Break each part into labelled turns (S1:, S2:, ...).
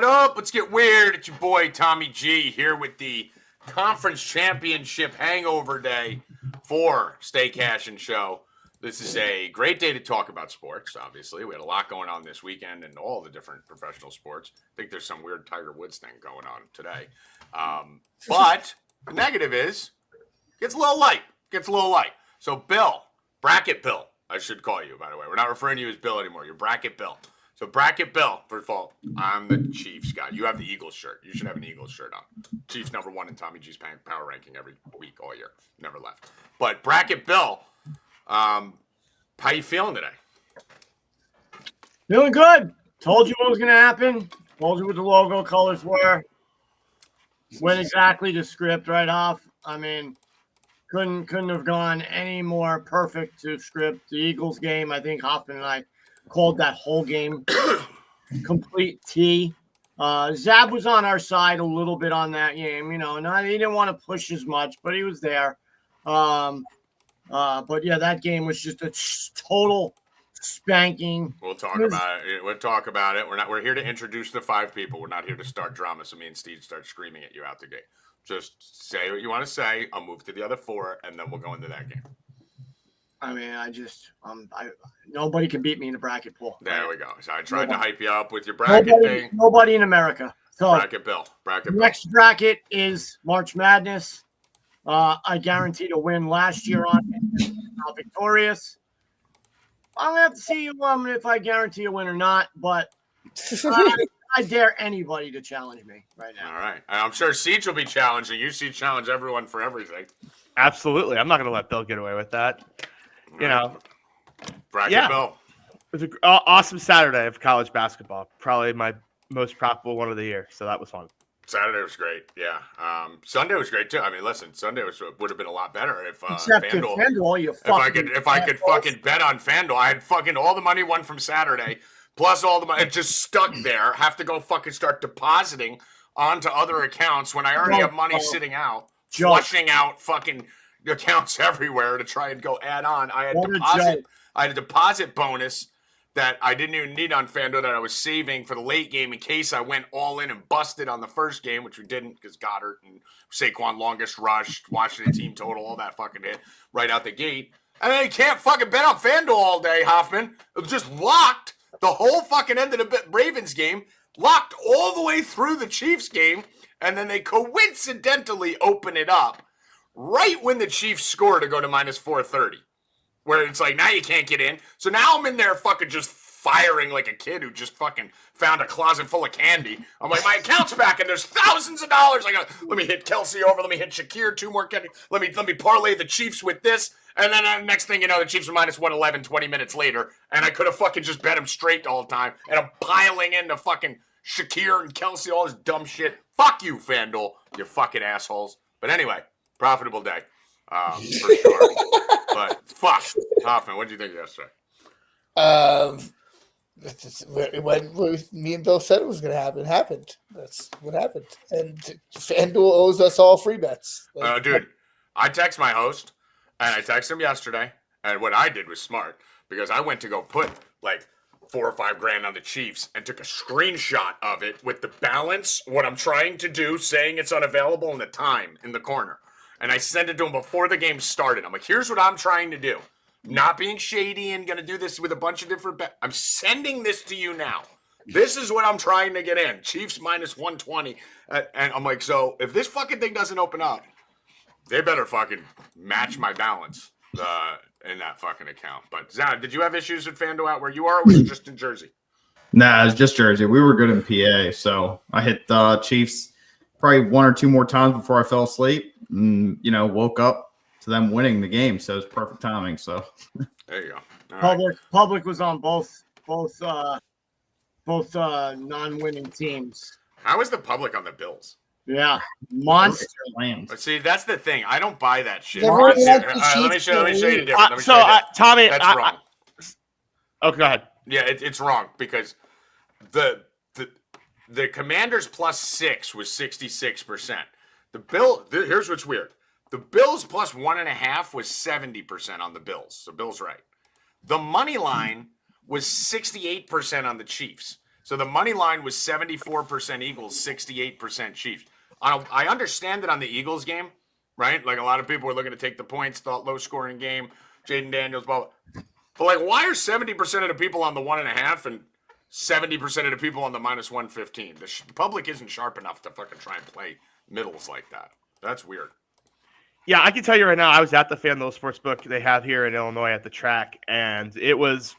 S1: up? Let's get weird. It's your boy Tommy G here with the conference championship hangover day for Stay Cashin show. This is a great day to talk about sports, obviously. We had a lot going on this weekend in all the different professional sports. I think there's some weird Tiger Woods thing going on today. But the negative is, gets a little light. So Bill, Bracket Bill, I should call you, by the way. We're not referring to you as Bill anymore. You're Bracket Bill. So Bracket Bill, first of all, I'm the Chiefs guy. You have the Eagles shirt. You should have an Eagles shirt on. Chiefs number one in Tommy G's power ranking every week all year. Never left. But Bracket Bill, how you feeling today?
S2: Feeling good. Told you what was going to happen. Told you what the logo colors were. Went exactly to script right off. I mean, couldn't have gone any more perfect to script. The Eagles game, I think Hoffman and I called that whole game complete T. Zab was on our side a little bit on that game. You know, he didn't want to push as much, but he was there. But yeah, that game was just a total spanking.
S1: We'll talk about it. We're here to introduce the five people. We're not here to start drama. So me and Steve start screaming at you out the gate. Just say what you want to say. I'll move to the other four, and then we'll go into that game.
S2: I mean, nobody can beat me in the bracket pool.
S1: There we go. So I tried to hype you up with your bracket thing.
S2: Nobody in America. So
S1: Bracket Bill.
S2: Next bracket is March Madness. I guarantee to win last year on it. Now victorious. I'll have to see if I guarantee a win or not, but I dare anybody to challenge me right now.
S1: All right. I'm sure Siege will be challenging you. Siege challenge everyone for everything.
S3: Absolutely. I'm not going to let Bill get away with that. You know.
S1: Bracket Bill.
S3: It was an awesome Saturday of college basketball. Probably my most profitable one of the year. So that was fun.
S1: Saturday was great. Yeah. Sunday was great too. I mean, listen, Sunday would have been a lot better if
S2: FanDuel,
S1: if I could fucking bet on FanDuel. I had fucking all the money won from Saturday, plus all the money it just stuck there. Have to go fucking start depositing onto other accounts when I already have money sitting out, flushing out fucking accounts everywhere to try and go add on. I had a deposit bonus that I didn't even need on FanDuel that I was saving for the late game in case I went all in and busted on the first game, which we didn't because Goddard and Saquon longest rush, Washington team total, all that fucking hit right out the gate. And then you can't fucking bet on FanDuel all day, Hoffman. It was just locked the whole fucking end of the Ravens game, locked all the way through the Chiefs game, and then they coincidentally open it up right when the Chiefs score to go to minus 430. Where it's like, now you can't get in. So now I'm in there fucking just firing like a kid who just fucking found a closet full of candy. I'm like, my account's back and there's thousands of dollars. Let me hit Kelsey over. Let me hit Shakir, 2 more candy. Let me parlay the Chiefs with this. And then next thing you know, the Chiefs are minus 111 20 minutes later. And I could have fucking just bet them straight the whole time. And I'm piling into fucking Shakir and Kelsey, all this dumb shit. Fuck you, FanDuel, you fucking assholes. But anyway, profitable day. For sure. But fuck, Hoffman, what did you think yesterday?
S4: What me and Bill said it was going to happen happened. That's what happened. And FanDuel owes us all free bets.
S1: Dude, I text my host, and I texted him yesterday, and what I did was smart, because I went to go put like $4 or $5 grand on the Chiefs and took a screenshot of it with the balance, what I'm trying to do, saying it's unavailable, and the time in the corner. And I sent it to him before the game started. I'm like, here's what I'm trying to do. I'm not being shady and going to do this with a bunch of different bets. I'm sending this to you now. This is what I'm trying to get in. Chiefs minus 120. And I'm like, so if this fucking thing doesn't open up, they better fucking match my balance in that fucking account. But Zad, did you have issues with FanDuel out where you are, or was it just in Jersey?
S5: Nah, it's just Jersey. We were good in PA, so I hit Chiefs probably 1 or 2 more times before I fell asleep. And, woke up to them winning the game, so it's perfect timing. So
S1: there you go.
S2: Public was on both non-winning teams.
S1: How is the public on the Bills?
S2: Yeah, monster.
S1: But see, that's the thing. I don't buy that shit.
S4: Let
S1: me show you different.
S3: Tommy,
S1: that's wrong.
S3: Oh, go ahead.
S1: Yeah, it's wrong because the Commanders plus 6 was 66%. Here's what's weird. The Bills plus 1.5 was 70% on the Bills. So Bills right. The money line was 68% on the Chiefs. So the money line was 74% Eagles, 68% Chiefs. I understand that on the Eagles game, right? Like a lot of people were looking to take the points, thought low scoring game, Jaden Daniels, blah. But like, why are 70% of the people on the 1.5 and 70% of the people on the -115? The public isn't sharp enough to fucking try and play middles like that. That's weird.
S3: Yeah, I can tell you right now, I was at the FanDuel Sportsbook they have here in Illinois at the track, and it was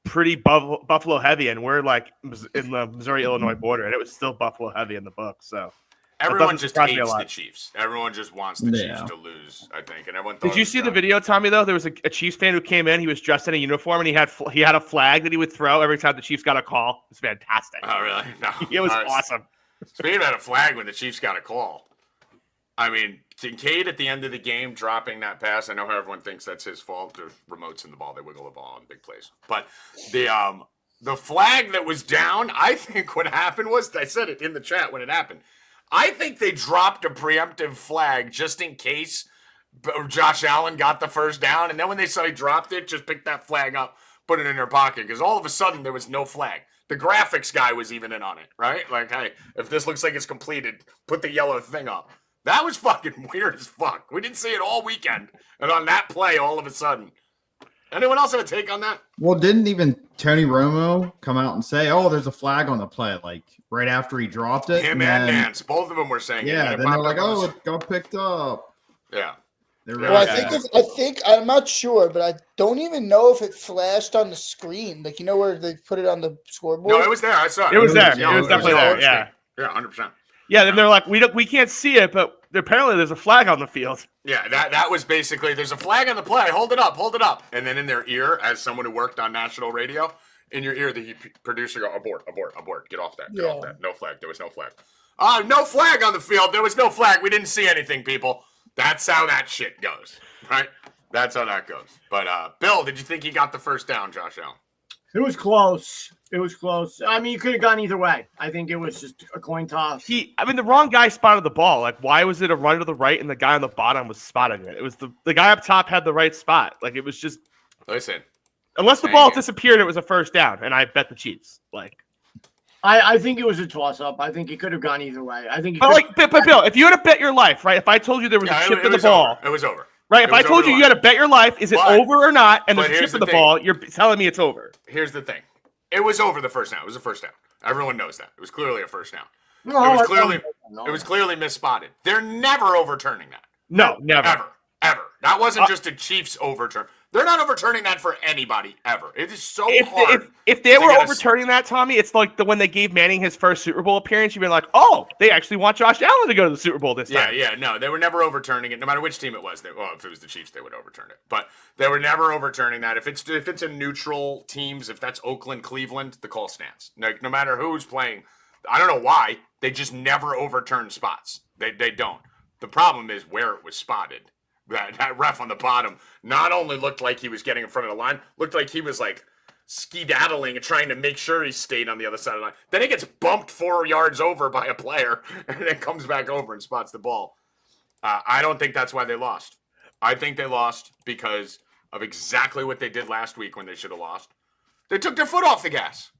S3: pretty Buffalo heavy, and we're like in the Missouri-Illinois border, and it was still Buffalo heavy in the book. So
S1: everyone just hates the Chiefs. Everyone just wants the Chiefs to lose, I think. And everyone
S3: Did you see the video, Tommy? Though there was a Chiefs fan who came in. He was dressed in a uniform, and he had a flag that he would throw every time the Chiefs got a call. It was fantastic.
S1: Oh, really? No.
S3: It was awesome.
S1: Speaking about a flag when the Chiefs got a call, I mean, Kincaid at the end of the game dropping that pass. I know how everyone thinks that's his fault. There's remotes in the ball; they wiggle the ball in big plays. But the flag that was down, I think what happened was, I said it in the chat when it happened. I think they dropped a preemptive flag just in case Josh Allen got the first down, and then when they saw he dropped it, just picked that flag up, put it in their pocket, because all of a sudden there was no flag. The graphics guy was even in on it, right? Like, hey, if this looks like it's completed, put the yellow thing up. That was fucking weird as fuck. We didn't see it all weekend, and on that play, all of a sudden. Anyone else have a take on that?
S5: Well, didn't even Tony Romo come out and say, "Oh, there's a flag on the play," like right after he dropped it?
S1: Him and Nance, both of them were saying,
S5: yeah. Then they're like, "Oh, it got picked up."
S1: Yeah.
S4: Well, I think I'm not sure, but I don't even know if it flashed on the screen. Like, you know where they put it on the scoreboard?
S1: No, it was there. I saw it.
S3: It was there. It was definitely there. Yeah.
S1: Yeah, 100%.
S3: Yeah, then they're like, we can't see it, but apparently there's a flag on the field.
S1: Yeah, that was basically, there's a flag on the play. Hold it up. And then in their ear, as someone who worked on national radio, in your ear, the producer go, abort. Get off that. Get off that. No flag. There was no flag. No flag on the field. There was no flag. We didn't see anything, people. That's how that shit goes, right? That's how that goes. But, Bill, did you think he got the first down, Josh Allen?
S2: It was close. I mean, you could have gone either way. I think it was just a coin toss.
S3: The wrong guy spotted the ball. Like, why was it a run to the right and the guy on the bottom was spotting it? It was the guy up top had the right spot. Like, it was just.
S1: Listen.
S3: Unless the ball disappeared, it was a first down, and I bet the Chiefs. Like.
S2: I think it was a toss-up. I think it could have gone either way. I think.
S3: But Bill, if you had to bet your life, right? If I told you there was a chip in the ball,
S1: it was over.
S3: Right? If I told you had to bet your life, is it over or not? And there's a chip in the ball, you're telling me it's over.
S1: Here's the thing. It was over the first down. It was a first down. Everyone knows that. It was clearly a first down.
S2: No,
S1: it was clearly misspotted. They're never overturning that.
S3: No, never.
S1: Ever. That wasn't just a Chiefs overturn. They're not overturning that for anybody ever. It is so hard.
S3: If they were overturning that, Tommy, it's like when they gave Manning his first Super Bowl appearance, you'd be like, oh, they actually want Josh Allen to go to the Super Bowl this time.
S1: Yeah, no, they were never overturning it, no matter which team it was. If it was the Chiefs, they would overturn it. But they were never overturning that. If it's a neutral teams, if that's Oakland, Cleveland, the call stands. Like, no matter who's playing, I don't know why, they just never overturn spots. They don't. The problem is where it was spotted. That ref on the bottom not only looked like he was getting in front of the line, looked like he was like skedaddling and trying to make sure he stayed on the other side of the line. Then he gets bumped 4 yards over by a player and then comes back over and spots the ball. I don't think that's why they lost. I think they lost because of exactly what they did last week when they should have lost. They took their foot off the gas.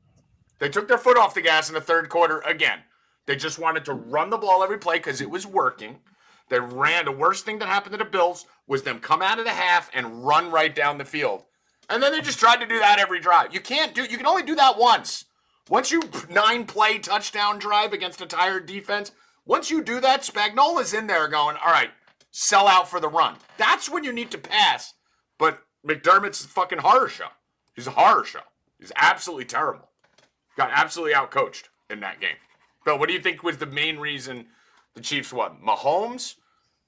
S1: They took their foot off the gas in the third quarter again. They just wanted to run the ball every play because it was working. They ran. The worst thing that happened to the Bills was them come out of the half and run right down the field. And then they just tried to do that every drive. You can only do that once. Once you 9-play touchdown drive against a tired defense, once you do that, Spagnuolo's in there going, all right, sell out for the run. That's when you need to pass. But McDermott's a fucking horror show. He's a horror show. He's absolutely terrible. Got absolutely outcoached in that game. Bill, what do you think was the main reason the Chiefs won? Mahomes,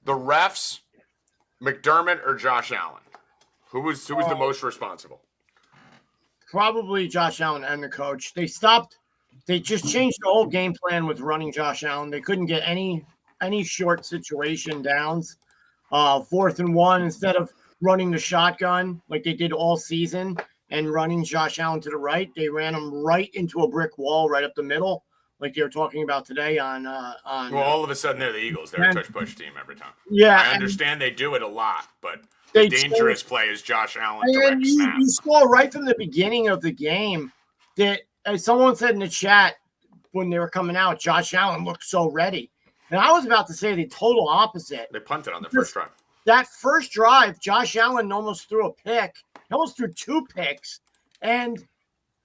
S1: the refs, McDermott, or Josh Allen? Who was the most responsible?
S2: Probably Josh Allen and the coach. They just changed the whole game plan with running Josh Allen. They couldn't get any short situation downs. 4th and 1, instead of running the shotgun like they did all season and running Josh Allen to the right, they ran him right into a brick wall right up the middle, like they were talking about today on
S1: well, all of a sudden they're the Eagles. They're a touch-push team every time.
S2: Yeah.
S1: I understand they do it a lot, but the dangerous play is Josh Allen direct snap.
S2: You saw right from the beginning of the game that as someone said in the chat when they were coming out, Josh Allen looked so ready. And I was about to say the total opposite.
S1: They punted on the first drive.
S2: That first drive, Josh Allen almost threw a pick. He almost threw 2 picks. And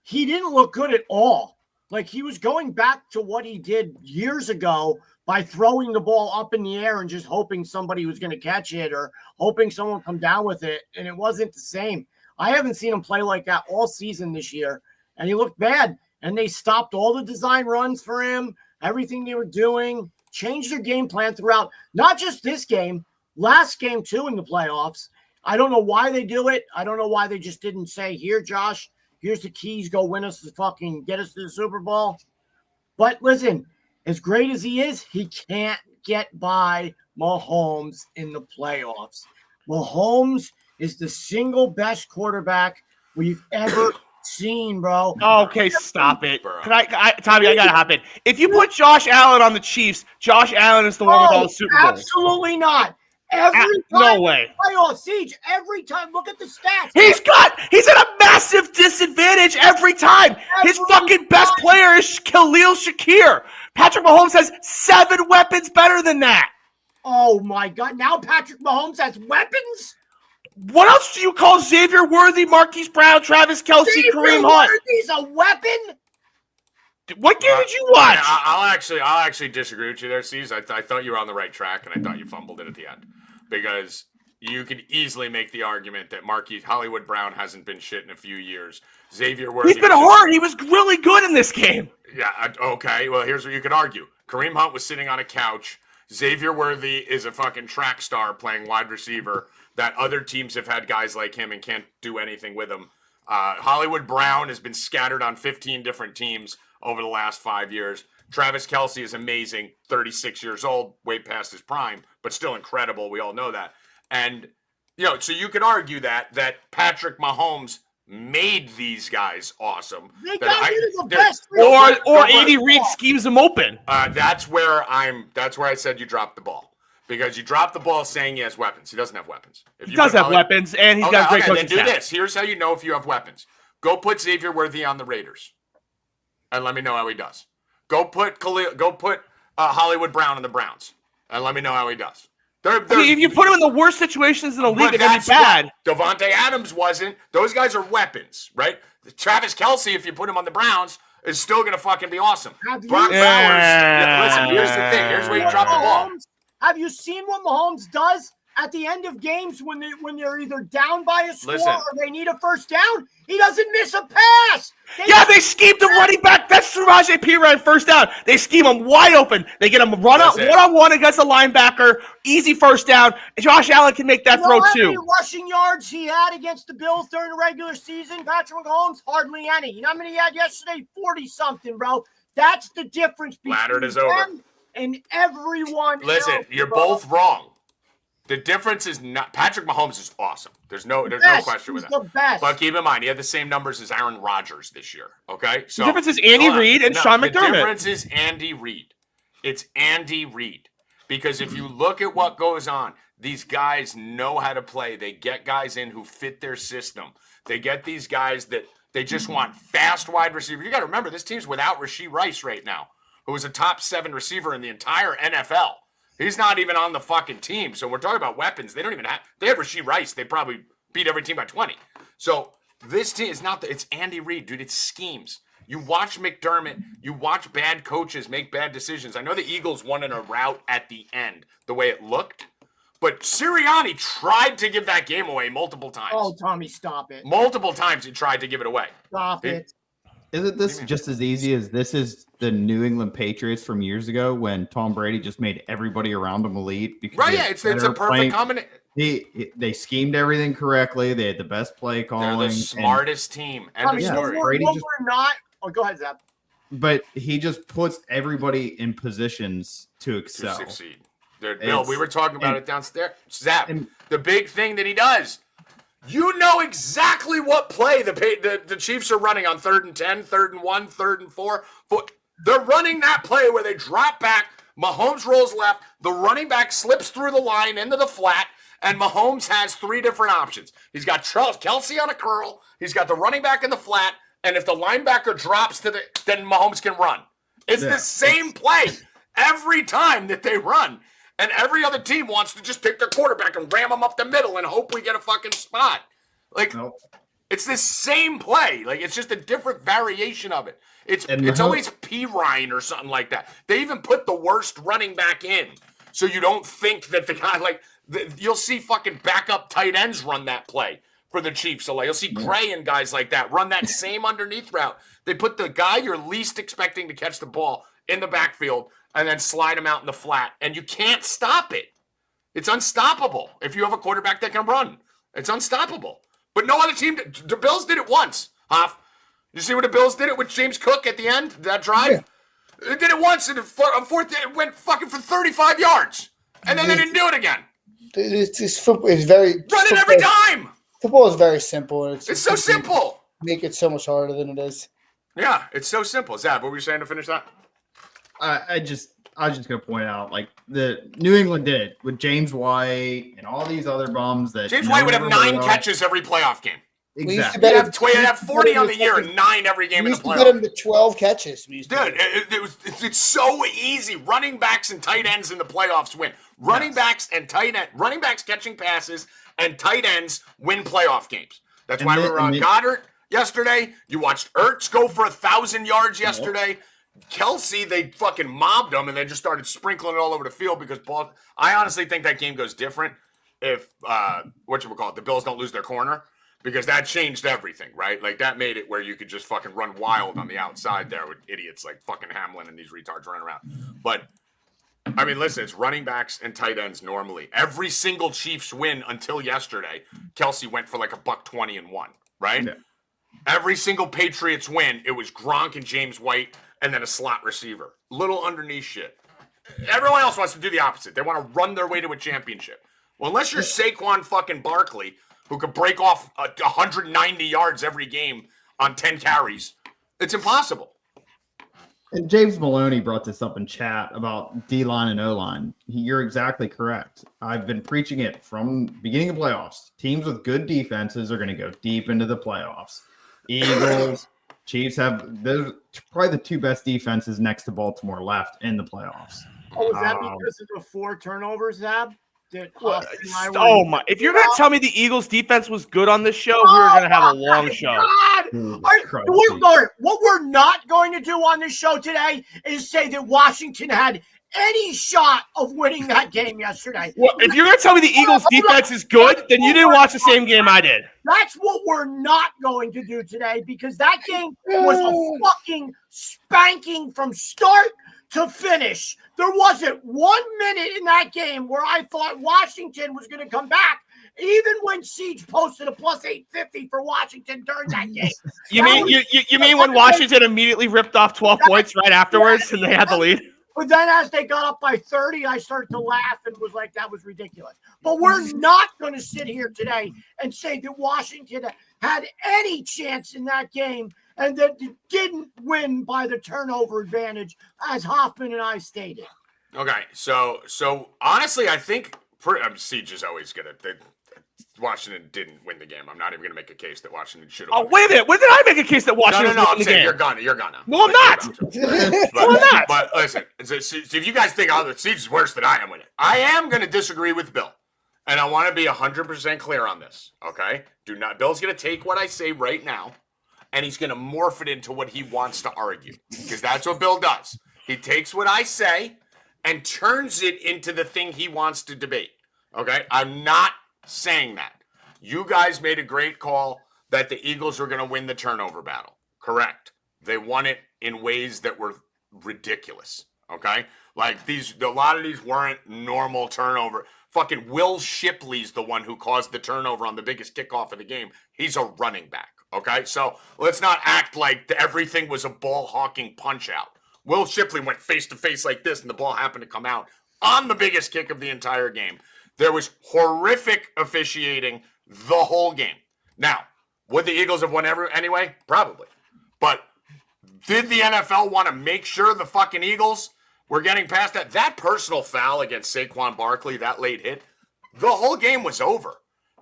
S2: he didn't look good at all. Like he was going back to what he did years ago by throwing the ball up in the air and just hoping somebody was going to catch it or hoping someone would come down with it. And it wasn't the same. I haven't seen him play like that all season this year. And he looked bad. And they stopped all the design runs for him, everything they were doing, changed their game plan throughout, not just this game, last game too in the playoffs. I don't know why they do it. I don't know why they just didn't say, here, Josh, here's the keys, go win us get us to the Super Bowl. But listen, as great as he is, he can't get by Mahomes in the playoffs. Mahomes is the single best quarterback we've ever seen, bro.
S3: Okay, stop it. Can I Tommy, I gotta hop in. If you put Josh Allen on the Chiefs, Josh Allen is the one with all the Super Bowls.
S2: Absolutely not. Every time
S3: no way.
S2: Playoff Siege, every time. Look at the stats.
S3: He's at a massive disadvantage every time. His fucking best player is Khalil Shakir. Patrick Mahomes has 7 weapons better than that.
S2: Oh my God. Now Patrick Mahomes has weapons?
S3: What else do you call Xavier Worthy, Marquise Brown, Travis Kelce, Kareem Hunt?
S2: Worthy's a weapon?
S3: What game did you watch?
S1: I'll actually disagree with you there, C's. I thought you were on the right track, and I thought you fumbled it at the end. Because you could easily make the argument that Hollywood Brown hasn't been shit in a few years. Xavier Worthy.
S3: He's been hurt. He was really good in this game.
S1: Yeah, okay. Well, here's what you could argue. Kareem Hunt was sitting on a couch. Xavier Worthy is a fucking track star playing wide receiver that other teams have had guys like him and can't do anything with him. Hollywood Brown has been scattered on 15 different teams over the last 5 years. Travis Kelce is amazing, 36 years old, way past his prime, but still incredible. We all know that. And, so you could argue that Patrick Mahomes made these guys awesome.
S2: They got rid of the best.
S3: Or Andy Reid schemes them open.
S1: That's where I said you dropped the ball. Because you dropped the ball saying he has weapons. He doesn't have weapons.
S3: He does have weapons, and he's got great coaching
S1: staff. Then do this. Here's how you know if you have weapons. Go put Xavier Worthy on the Raiders, and let me know how he does. Go put Hollywood Brown on the Browns, and let me know how he does.
S3: If you put him in the worst situations in the league, they're going to be bad.
S1: Devontae Adams wasn't. Those guys are weapons, right? Travis Kelce, if you put him on the Browns, is still going to fucking be awesome. Brock Bowers. Yeah, listen, here's the thing. Here's where you drop the ball.
S2: Have you seen what Mahomes does at the end of games when they're either down by a score or they need a first down? He doesn't miss a pass.
S3: They schemed the running back. That's Saraje Perine first down. They scheme him wide open. They get him run out one-on-one against a linebacker. Easy first down. Josh Allen can make that throw too.
S2: How many rushing yards he had against the Bills during the regular season? Patrick Mahomes, hardly any. You know how many he had yesterday? 40-something, bro. That's the difference between them and everyone.
S1: Listen, you're both wrong. The difference is not Patrick Mahomes is awesome. There's no question with that.
S2: The best.
S1: But keep in mind, he had the same numbers as Aaron Rodgers this year. Okay,
S3: so the difference is Andy Reid and Sean McDermott.
S1: The difference is Andy Reid. It's Andy Reid. Because if you look at what goes on, these guys know how to play. They get guys in who fit their system. They get these guys that they just want fast wide receiver. You got to remember, this team's without Rashee Rice right now, who is a top 7 receiver in the entire NFL. He's not even on the fucking team. So we're talking about weapons. They have Rashee Rice. They probably beat every team by 20. So this team is it's Andy Reid, dude. It's schemes. You watch McDermott. You watch bad coaches make bad decisions. I know the Eagles won in a rout at the end, the way it looked. But Sirianni tried to give that game away multiple times.
S2: Oh, Tommy, stop it.
S1: Multiple times he tried to give it away.
S2: Stop it.
S5: Isn't this just as easy as this is the New England Patriots from years ago when Tom Brady just made everybody around him elite?
S1: Right, yeah, it's a perfect combination.
S5: They schemed everything correctly. They had the best play calling.
S1: They're the smartest team. End of story.
S2: Go ahead, Zap.
S5: But he just puts everybody in positions to excel.
S1: To succeed. Bill, we were talking about it downstairs. Zap, the big thing that he does, you know exactly what play the Chiefs are running on 3rd and 10, 3rd and 1, 3rd and 4. They're running that play where they drop back, Mahomes rolls left, the running back slips through the line into the flat, and Mahomes has 3 different options. He's got Charles Kelce on a curl, he's got the running back in the flat, and if the linebacker drops then Mahomes can run. It's the same play every time that they run. And every other team wants to just take their quarterback and ram him up the middle and hope we get a fucking spot. Like, it's the same play. Like, it's just a different variation of it. It's always P. Ryan or something like that. They even put the worst running back in. So you don't think that the guy, you'll see fucking backup tight ends run that play for the Chiefs. So, you'll see Gray and guys like that run that same underneath route. They put the guy you're least expecting to catch the ball in the backfield and then slide him out in the flat. And you can't stop it. It's unstoppable if you have a quarterback that can run. It's unstoppable. But no other team, the Bills did it once, Hoff. You see what the Bills did it with James Cook at the end, that drive? Yeah. They did it once, and on fourth, it went fucking for 35 yards. And then they didn't do it again.
S4: Football is very...
S1: Run it every time!
S4: Football is very simple.
S1: It's so simple.
S4: Make it so much harder than it is.
S1: Yeah, it's so simple. Zab, what were you saying to finish that?
S5: I was just going to point out, the New England did it with James White and all these other bums that
S1: James White would have 9 catches every playoff game.
S5: Exactly.
S1: He'd have 40 on the year and 9 every game in the playoffs.
S4: We used to get him to 12 catches.
S1: Dude, it's so easy. Running backs and tight ends in the playoffs win. Running backs catching passes and tight ends win playoff games. That's why we were on Goddard yesterday. You watched Ertz go for 1,000 yards yesterday. Kelsey, they fucking mobbed him, and they just started sprinkling it all over the field because I honestly think that game goes different if, the Bills don't lose their corner, because that changed everything, right? Like, that made it where you could just fucking run wild on the outside there with idiots like fucking Hamlin and these retards running around. But, I mean, listen, it's running backs and tight ends normally. Every single Chiefs win until yesterday, Kelsey went for $120 and won, right? Yeah. Every single Patriots win, it was Gronk and James White and then a slot receiver. Little underneath shit. Everyone else wants to do the opposite. They want to run their way to a championship. Well, unless you're Saquon fucking Barkley, who could break off 190 yards every game on 10 carries, it's impossible.
S5: And James Maloney brought this up in chat about D-line and O-line. You're exactly correct. I've been preaching it from beginning of playoffs. Teams with good defenses are going to go deep into the playoffs. Eagles, Chiefs they're probably the 2 best defenses next to Baltimore left in the playoffs.
S2: Oh, is that because of the 4 turnovers, Zab?
S3: If you're going to tell me the Eagles defense was good on this show, we're going to have a long show.
S2: What we're not going to do on this show today is say that Washington had any shot of winning that game yesterday.
S3: Well, if you're going to tell me the Eagles defense is good, then you didn't watch the same game I did.
S2: That's what we're not going to do today, because that game was a fucking spanking from start to finish. There wasn't 1 minute in that game where I thought Washington was going to come back, even when Siege posted a plus 850 for Washington during that game.
S3: You mean when Washington immediately ripped off 12 points right afterwards and they had the lead?
S2: But then as they got up by 30, I started to laugh and was like, that was ridiculous. But we're not going to sit here today and say that Washington had any chance in that game and that it didn't win by the turnover advantage, as Hoffman and I stated.
S1: Okay, so honestly, I think Siege is always going to... Washington didn't win the game. I'm not even going to make a case that Washington should have.
S3: Oh, wait a minute. When did I make a case that Washington
S1: won
S3: the game?
S1: You're gonna.
S3: No, I'm not.
S1: No, I'm not. But listen, so if you guys think the Siege is worse than I am with it, I am going to disagree with Bill. And I want to be 100% clear on this, okay? Bill's going to take what I say right now, and he's going to morph it into what he wants to argue, because that's what Bill does. He takes what I say and turns it into the thing he wants to debate, okay? I'm not saying that. You guys made a great call that the Eagles were going to win the turnover battle. Correct. They won it in ways that were ridiculous, okay? Like, a lot of these weren't normal turnover. Fucking Will Shipley's the one who caused the turnover on the biggest kickoff of the game. He's a running back, okay? So let's not act like everything was a ball-hawking punch-out. Will Shipley went face-to-face like this, and the ball happened to come out on the biggest kick of the entire game. There was horrific officiating the whole game. Now, would the Eagles have won anyway? Probably. But did the NFL want to make sure the fucking Eagles were getting past that? That personal foul against Saquon Barkley, that late hit, the whole game was over.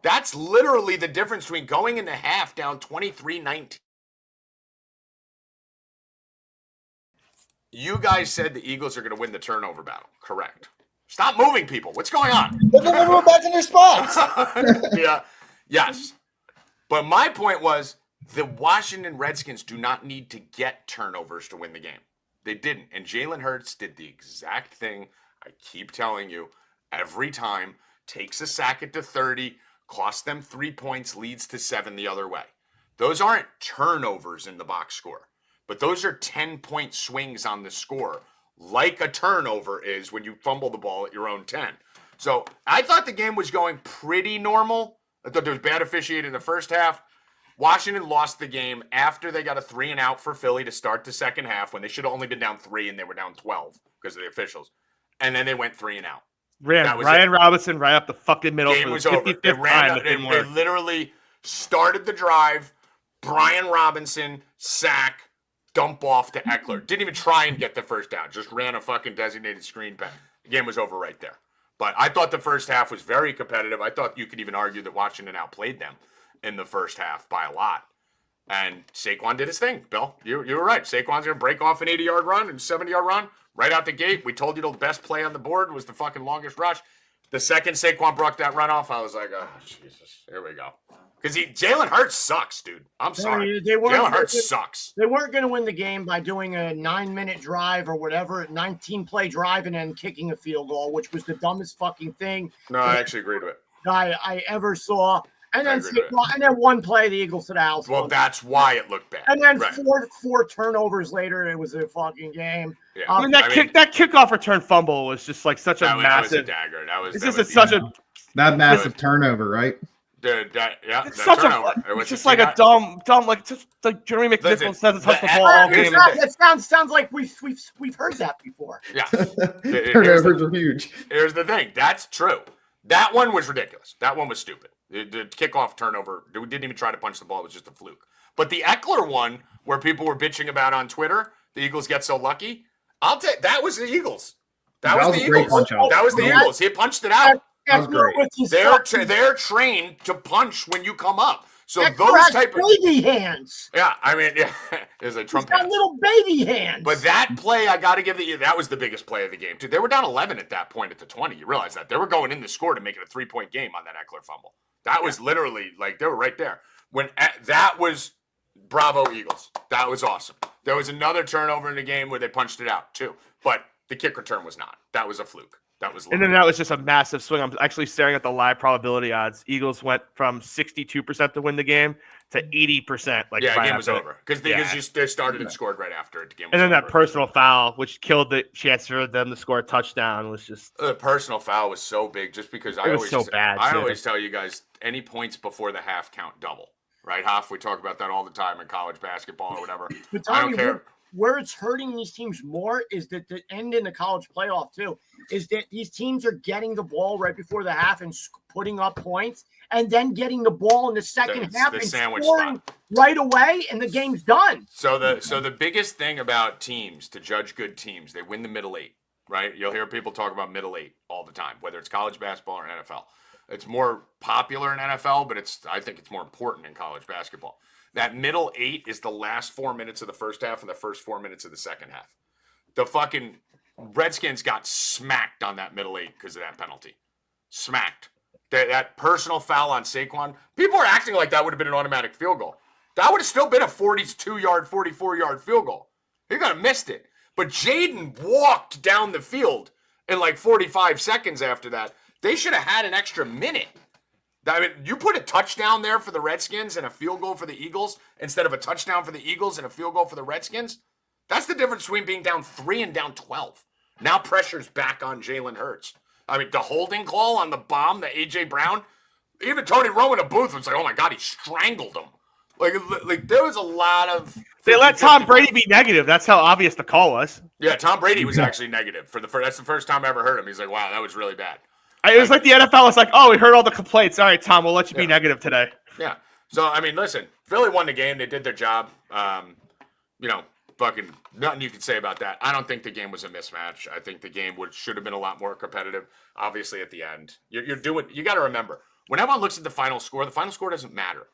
S1: That's literally the difference between going into half down 23-19 You guys said the Eagles are going to win the turnover battle. Correct. Stop moving people. What's going on?
S4: But then everyone back in their spots.
S1: Yeah. Yes. But my point was the Washington Redskins do not need to get turnovers to win the game. They didn't. And Jalen Hurts did the exact thing I keep telling you every time. Takes a sack it to 30, costs them 3 points, leads to 7 the other way. Those aren't turnovers in the box score, but those are 10-point swings on the score, like a turnover is when you fumble the ball at your own 10. So I thought the game was going pretty normal. I thought there was bad officiating in the first half. Washington lost the game after they got a 3-and-out for Philly to start the second half when they should have only been down 3 and they were down 12 because of the officials. And then they went 3-and-out.
S3: Ryan Robinson right up the fucking middle.
S1: Game was over. They literally started the drive. Brian Robinson, sack, dump off to Eckler. Didn't even try and get the first down. Just ran a fucking designated screen pass. The game was over right there. But I thought the first half was very competitive. I thought you could even argue that Washington outplayed them in the first half by a lot. And Saquon did his thing, Bill. You were right. Saquon's going to break off an 80-yard run and 70-yard run right out the gate. We told you the best play on the board was the fucking longest rush. The second Saquon broke that run off, I was like, oh, Jesus, here we go. Because Jalen Hurts sucks, dude. I'm sorry. Jalen Hurts sucks.
S2: They weren't going to win the game by doing a 9-minute drive or whatever, 19-play drive, and then kicking a field goal, which was the dumbest fucking thing
S1: No, I actually agreed with it.
S2: I ever saw. And then one play, the Eagles to the house.
S1: Well, that's why it looked bad.
S2: And then four turnovers later, it was a fucking game.
S1: Yeah.
S3: That kickoff return fumble was just like such a massive
S1: dagger.
S5: That massive turnover, right?
S3: It's such it's just like a dumb, like just like Jeremy McNichols hasn't touched the ball all game.
S2: It sounds like we've heard that before.
S1: Yeah,
S5: turnovers are huge.
S1: Here's the thing. That's true. That one was ridiculous. That one was stupid. The kickoff turnover, we didn't even try to punch the ball. It was just a fluke. But the Eckler one, where people were bitching about on Twitter, the Eagles get so lucky. I'll take that was the Eagles. That was the Eagles. That was the Eagles. He punched it out.
S5: That was great.
S1: They're trained to punch when you come up. So
S2: Eckler
S1: those type of
S2: baby hands.
S1: Yeah, I mean, yeah, there's a Trump.
S2: He's got little baby hands.
S1: But that play, I got to give that was the biggest play of the game, too. They were down 11 at that point at the 20. You realize that they were going in the score to make it a 3-point game on that Eckler fumble. That was literally like they were right there. That was bravo Eagles. That was awesome. There was another turnover in the game where they punched it out too, but the kick return was not. That was a fluke. And
S3: then that was just a massive swing. I'm actually staring at the live probability odds. Eagles went from 62% to win the game to 80%.
S1: The game was over because they started and scored right after it. The game was
S3: and then
S1: over.
S3: That personal foul, which killed the chance for them to score a touchdown, was just
S1: the personal foul was so big. Just because I always tell you guys any points before the half count double. Right, Hoff? We talk about that all the time in college basketball or whatever.
S2: But
S1: I don't care.
S2: Where it's hurting these teams more is that the end in the college playoff too is that these teams are getting the ball right before the half and putting up points and then getting the ball in the second half and scoring right away and the game's done.
S1: So the biggest thing about teams to judge good teams, they win the middle 8, right? You'll hear people talk about middle 8 all the time, whether it's college basketball or NFL. It's more popular in NFL, but I think it's more important in college basketball. That middle 8 is the last 4 minutes of the first half and the first 4 minutes of the second half. The fucking Redskins got smacked on that middle 8 because of that penalty. Smacked. That personal foul on Saquon, people are acting like that would have been an automatic field goal. That would have still been a 42-yard, 44-yard field goal. He could have missed it. But Jaden walked down the field in like 45 seconds after that. They should have had an extra minute. I mean, you put a touchdown there for the Redskins and a field goal for the Eagles instead of a touchdown for the Eagles and a field goal for the Redskins. That's the difference between being down 3 and down 12. Now pressure's back on Jalen Hurts. I mean, the holding call on the bomb, the A.J. Brown, even Tony Romo in a booth was like, oh my God, he strangled him. Like there was a lot of...
S3: They let Tom Brady be negative. That's how obvious the call was.
S1: Yeah, Tom Brady was actually negative. That's the first time I ever heard him. He's like, wow, that was really bad.
S3: It was like the NFL was like, oh, we heard all the complaints. All right, Tom, we'll let you be negative today.
S1: Yeah. So, I mean, listen, Philly won the game. They did their job. Fucking nothing you can say about that. I don't think the game was a mismatch. I think the game should have been a lot more competitive. Obviously, at the end, you got to remember, when everyone looks at the final score doesn't matter.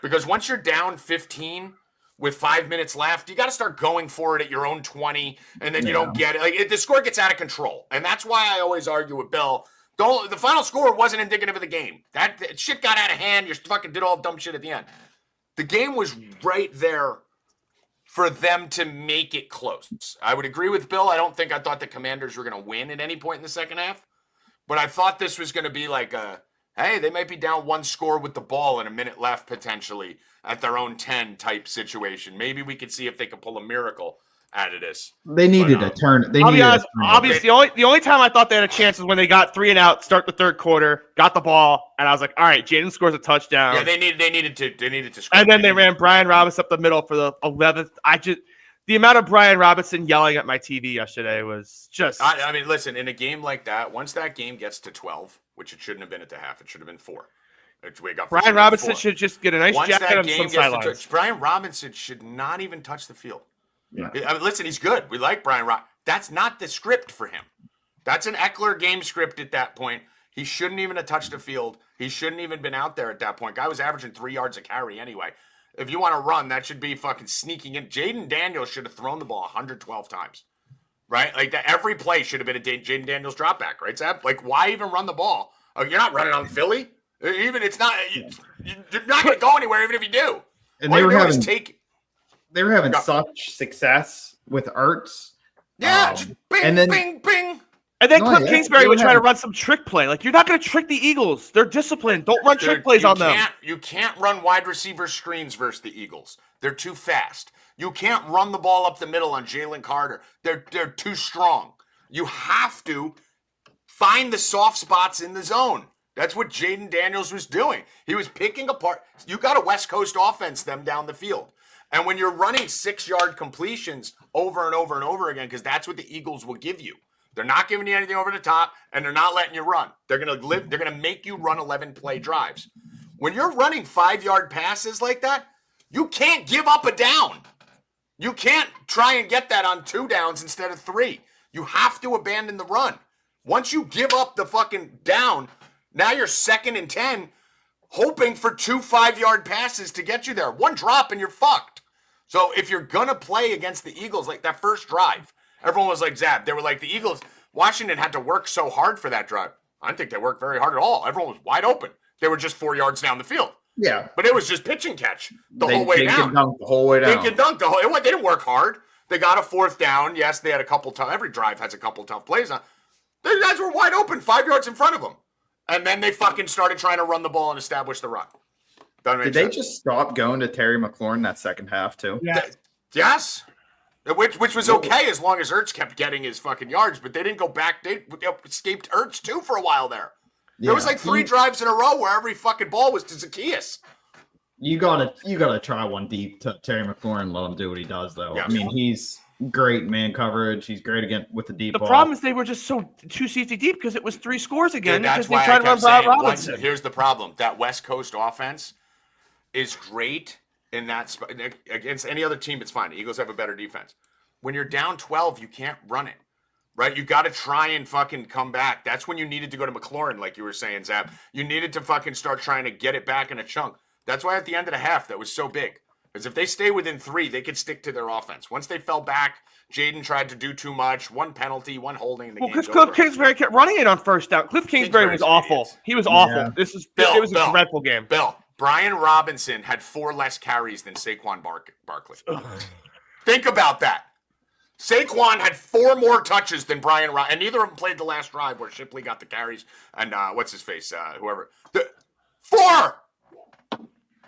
S1: Because once you're down 15 with 5 minutes left, you got to start going for it at your own 20, and then you don't get it. Like, the score gets out of control, and that's why I always argue with Bill. The final score wasn't indicative of the game. That shit got out of hand. You fucking did all dumb shit at the end. The game was right there for them to make it close. I would agree with Bill. I thought the Commanders were going to win at any point in the second half, but I thought this was going to be like hey, they might be down one score with the ball and a minute left potentially at their own 10 type situation. Maybe we could see if they could pull a miracle out of this.
S5: They needed a turn.
S3: I'll be honest. Obviously, the only time I thought they had a chance was when they got 3 and out, start the third quarter, got the ball, and I was like, all right, Jaden scores a touchdown.
S1: Yeah, they needed to score.
S3: And then they ran Brian Robinson up the middle for the 11th. The amount of Brian Robinson yelling at my TV yesterday was just.
S1: I mean, listen, in a game like that, once that game gets to 12, which it shouldn't have been at the half, it should have been 4.
S3: Brian Robinson should just get a nice jacket on some sidelines.
S1: Brian Robinson should not even touch the field.
S5: Yeah.
S1: I mean, listen, he's good. We like Brian Robinson. That's not the script for him. That's an Eckler game script at that point. He shouldn't even have touched the field. He shouldn't even been out there at that point. Guy was averaging 3 yards a carry anyway. If you want to run, that should be fucking sneaking in. Jaden Daniels should have thrown the ball 112 times, right? Like that, every play should have been a Jaden Daniels drop back, right, Zab? Like, why even run the ball? You're not running on Philly. Even it's not. You're not going to go anywhere, even if you do.
S5: And
S1: all
S5: they
S1: you're
S5: were
S1: doing
S5: having
S1: is take.
S5: they were having such success with Ertz.
S1: Yeah, just bing,
S5: and then-
S1: bing, bing.
S3: And then
S5: No,
S3: Cliff
S5: yeah,
S3: Kingsbury
S5: they
S3: would
S5: would
S3: try to
S5: have-
S3: run some trick play. Like, you're not going to trick the Eagles. They're disciplined. Don't run trick plays on them.
S1: You can't run wide receiver screens versus the Eagles. They're too fast. You can't run the ball up the middle on Jalen Carter. They're too strong. You have to find the soft spots in the zone. That's what Jaden Daniels was doing. He was picking apart. You got a West Coast offense them down the field. And when you're running 6-yard completions over and over and over again, because that's what the Eagles will give you. They're not giving you anything over the top, and they're not letting you run. They're gonna make you run 11-play drives. When you're running 5-yard passes like that, you can't give up a down. You can't try and get that on 2 downs instead of 3. You have to abandon the run. Once you give up the fucking down, now you're 2nd and 10, hoping for 2 5-yard passes to get you there. One drop and you're fucked. So if you're gonna play against the Eagles, like that first drive, everyone was like, Zab, they were like, the Eagles, Washington had to work so hard for that drive. I don't think they worked very hard at all. Everyone was wide open. They were just 4 yards down the field.
S5: Yeah,
S1: But it was just pitch and catch the whole way
S5: they
S1: down.
S5: could dunk the whole way down.
S1: They could dunk the whole. They didn't work hard. They got a 4th down. Yes, they had a couple tough. Every drive has a couple tough plays on. These guys were wide open, 5 yards in front of them, and then they fucking started trying to run the ball and establish the run. Doesn't make
S5: Did they
S1: sense.
S5: just stop going to Terry McLaurin that second half too?
S2: Yeah.
S1: Yes. Which was okay as long as Ertz kept getting his fucking yards, but they didn't go back. They escaped Ertz too for a while there. There was like 3 drives in a row where every fucking ball was to Zacchaeus.
S5: You gotta try one deep to Terry McLaurin. Let him do what he does, though.
S1: Yes.
S5: I mean, he's great in man coverage. He's great again with the deep
S3: The
S5: ball.
S3: problem is they were just so 2 safety deep because it was 3 scores again.
S1: And that's
S3: because they
S1: why I
S3: tried to run
S1: kept
S3: Brian
S1: saying,
S3: Robinson.
S1: here's the problem. That West Coast offense is great in that against any other team, it's fine. The Eagles have a better defense. When you're down 12, you can't run it, right? You got to try and fucking come back. That's when you needed to go to McLaurin, like you were saying, Zab. You needed to fucking start trying to get it back in a chunk. That's why at the end of the half, that was so big. Because if they stay within 3, they could stick to their offense. Once they fell back, Jaden tried to do too much. 1 penalty, 1 holding.
S3: Well, because Cliff Kingsbury kept running it on first down. Cliff Kingsbury was awful.
S1: Idiots.
S3: He was awful.
S5: Yeah.
S3: It was a dreadful game.
S1: Bill, Brian Robinson had 4 less carries than Saquon Barkley. Think about that. Saquon had 4 more touches than Brian Robinson, and neither of them played the last drive where Shipley got the carries and what's his face, whoever. 4.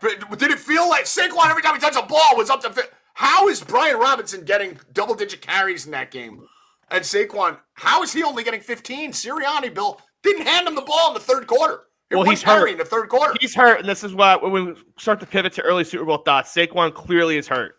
S1: But did it feel like Saquon every time he touched a ball was up to? How is Brian Robinson getting double-digit carries in that game? And Saquon, how is he only getting 15? Sirianni, Bill, didn't hand him the ball in the 3rd quarter.
S3: Well, he's hurt
S1: in the 3rd quarter.
S3: He's hurt, and this is why when we start to pivot to early Super Bowl thoughts, Saquon clearly is hurt.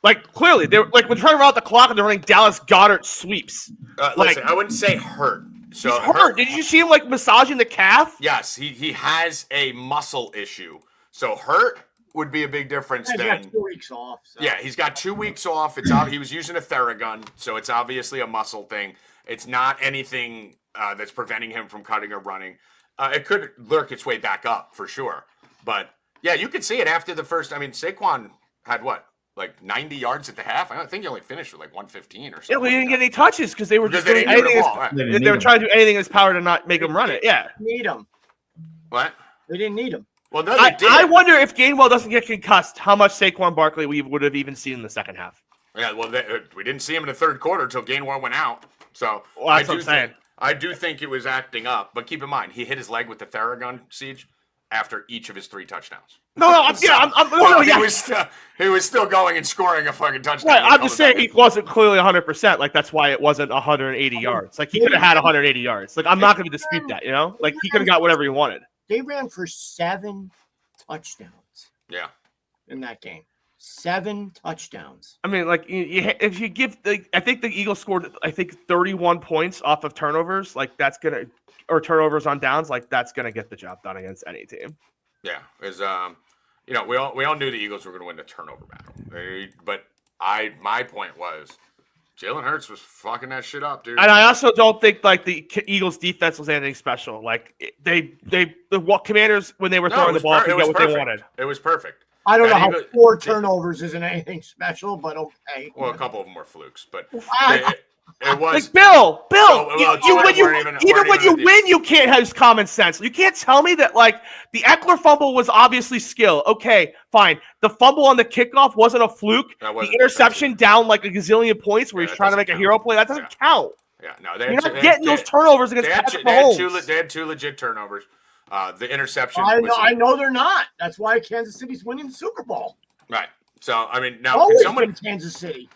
S3: Like, clearly, they're like we're trying to run out the clock and they're running Dallas Goedert sweeps.
S1: Listen, I wouldn't say hurt. So
S3: He's hurt. Did you see him like massaging the calf?
S1: Yes, he has a muscle issue. So hurt would be a big difference.
S2: He's
S1: Then
S2: got 2 weeks off. So.
S1: yeah, he's got 2 weeks off. He was using a Theragun, so it's obviously a muscle thing. It's not anything that's preventing him from cutting or running. It could lurk its way back up for sure. But yeah, you could see it after the first. I mean, Saquon had what? Like 90 yards at the half? I think he only finished with like 115 or something.
S3: Yeah, we didn't get any touches because they were just doing
S1: they didn't
S3: anything.
S1: the ball, right.
S3: They were trying to do anything in his power to not make him run it. Yeah.
S2: Need him.
S1: What?
S2: They didn't need him.
S1: Well, no, they did.
S3: I wonder if Gainwell doesn't get concussed, how much Saquon Barkley we would have even seen in the second half.
S1: Yeah, well, we didn't see him in the third quarter until Gainwell went out. So
S3: that's what I'm saying.
S1: I do think it was acting up, but keep in mind, he hit his leg with the Theragun siege after each of his 3 touchdowns.
S3: He
S1: was still going and scoring a fucking touchdown.
S3: Right, I'm just saying he wasn't clearly 100%. Like, that's why it wasn't 180 yards. Like, he could have had 180 yards. Like, I'm not going to dispute that, you know? Like, he could have got whatever he wanted.
S2: They ran for 7 touchdowns.
S1: Yeah.
S2: In that game. 7 touchdowns.
S3: I mean, like, if you give I think the Eagles scored, 31 points off of turnovers. Like, that's going to, or turnovers on downs. Like, that's going to get the job done against any team.
S1: Yeah. We all knew the Eagles were going to win the turnover battle. But my point was, Jalen Hurts was fucking that shit up, dude.
S3: And I also don't think like the Eagles' defense was anything special. Like the Commanders, when they were throwing the ball, could get what they wanted.
S1: It was perfect.
S2: I don't know how 4 turnovers isn't anything special, but okay.
S1: Well, a couple of them were flukes, but
S3: it was like Bill. When you win, you can't have common sense. You can't tell me that like the Eckler fumble was obviously skill. Okay, fine. The fumble on the kickoff wasn't a fluke. The interception down like a gazillion points where he's trying to make a hero play, that doesn't count.
S1: Yeah, no,
S3: you're not getting those turnovers against Patrick Mahomes.
S1: They had 2 legit turnovers. The interception.
S2: I know they're not. That's why Kansas City's winning the Super Bowl.
S1: Right. So I mean, now
S2: always been Kansas City.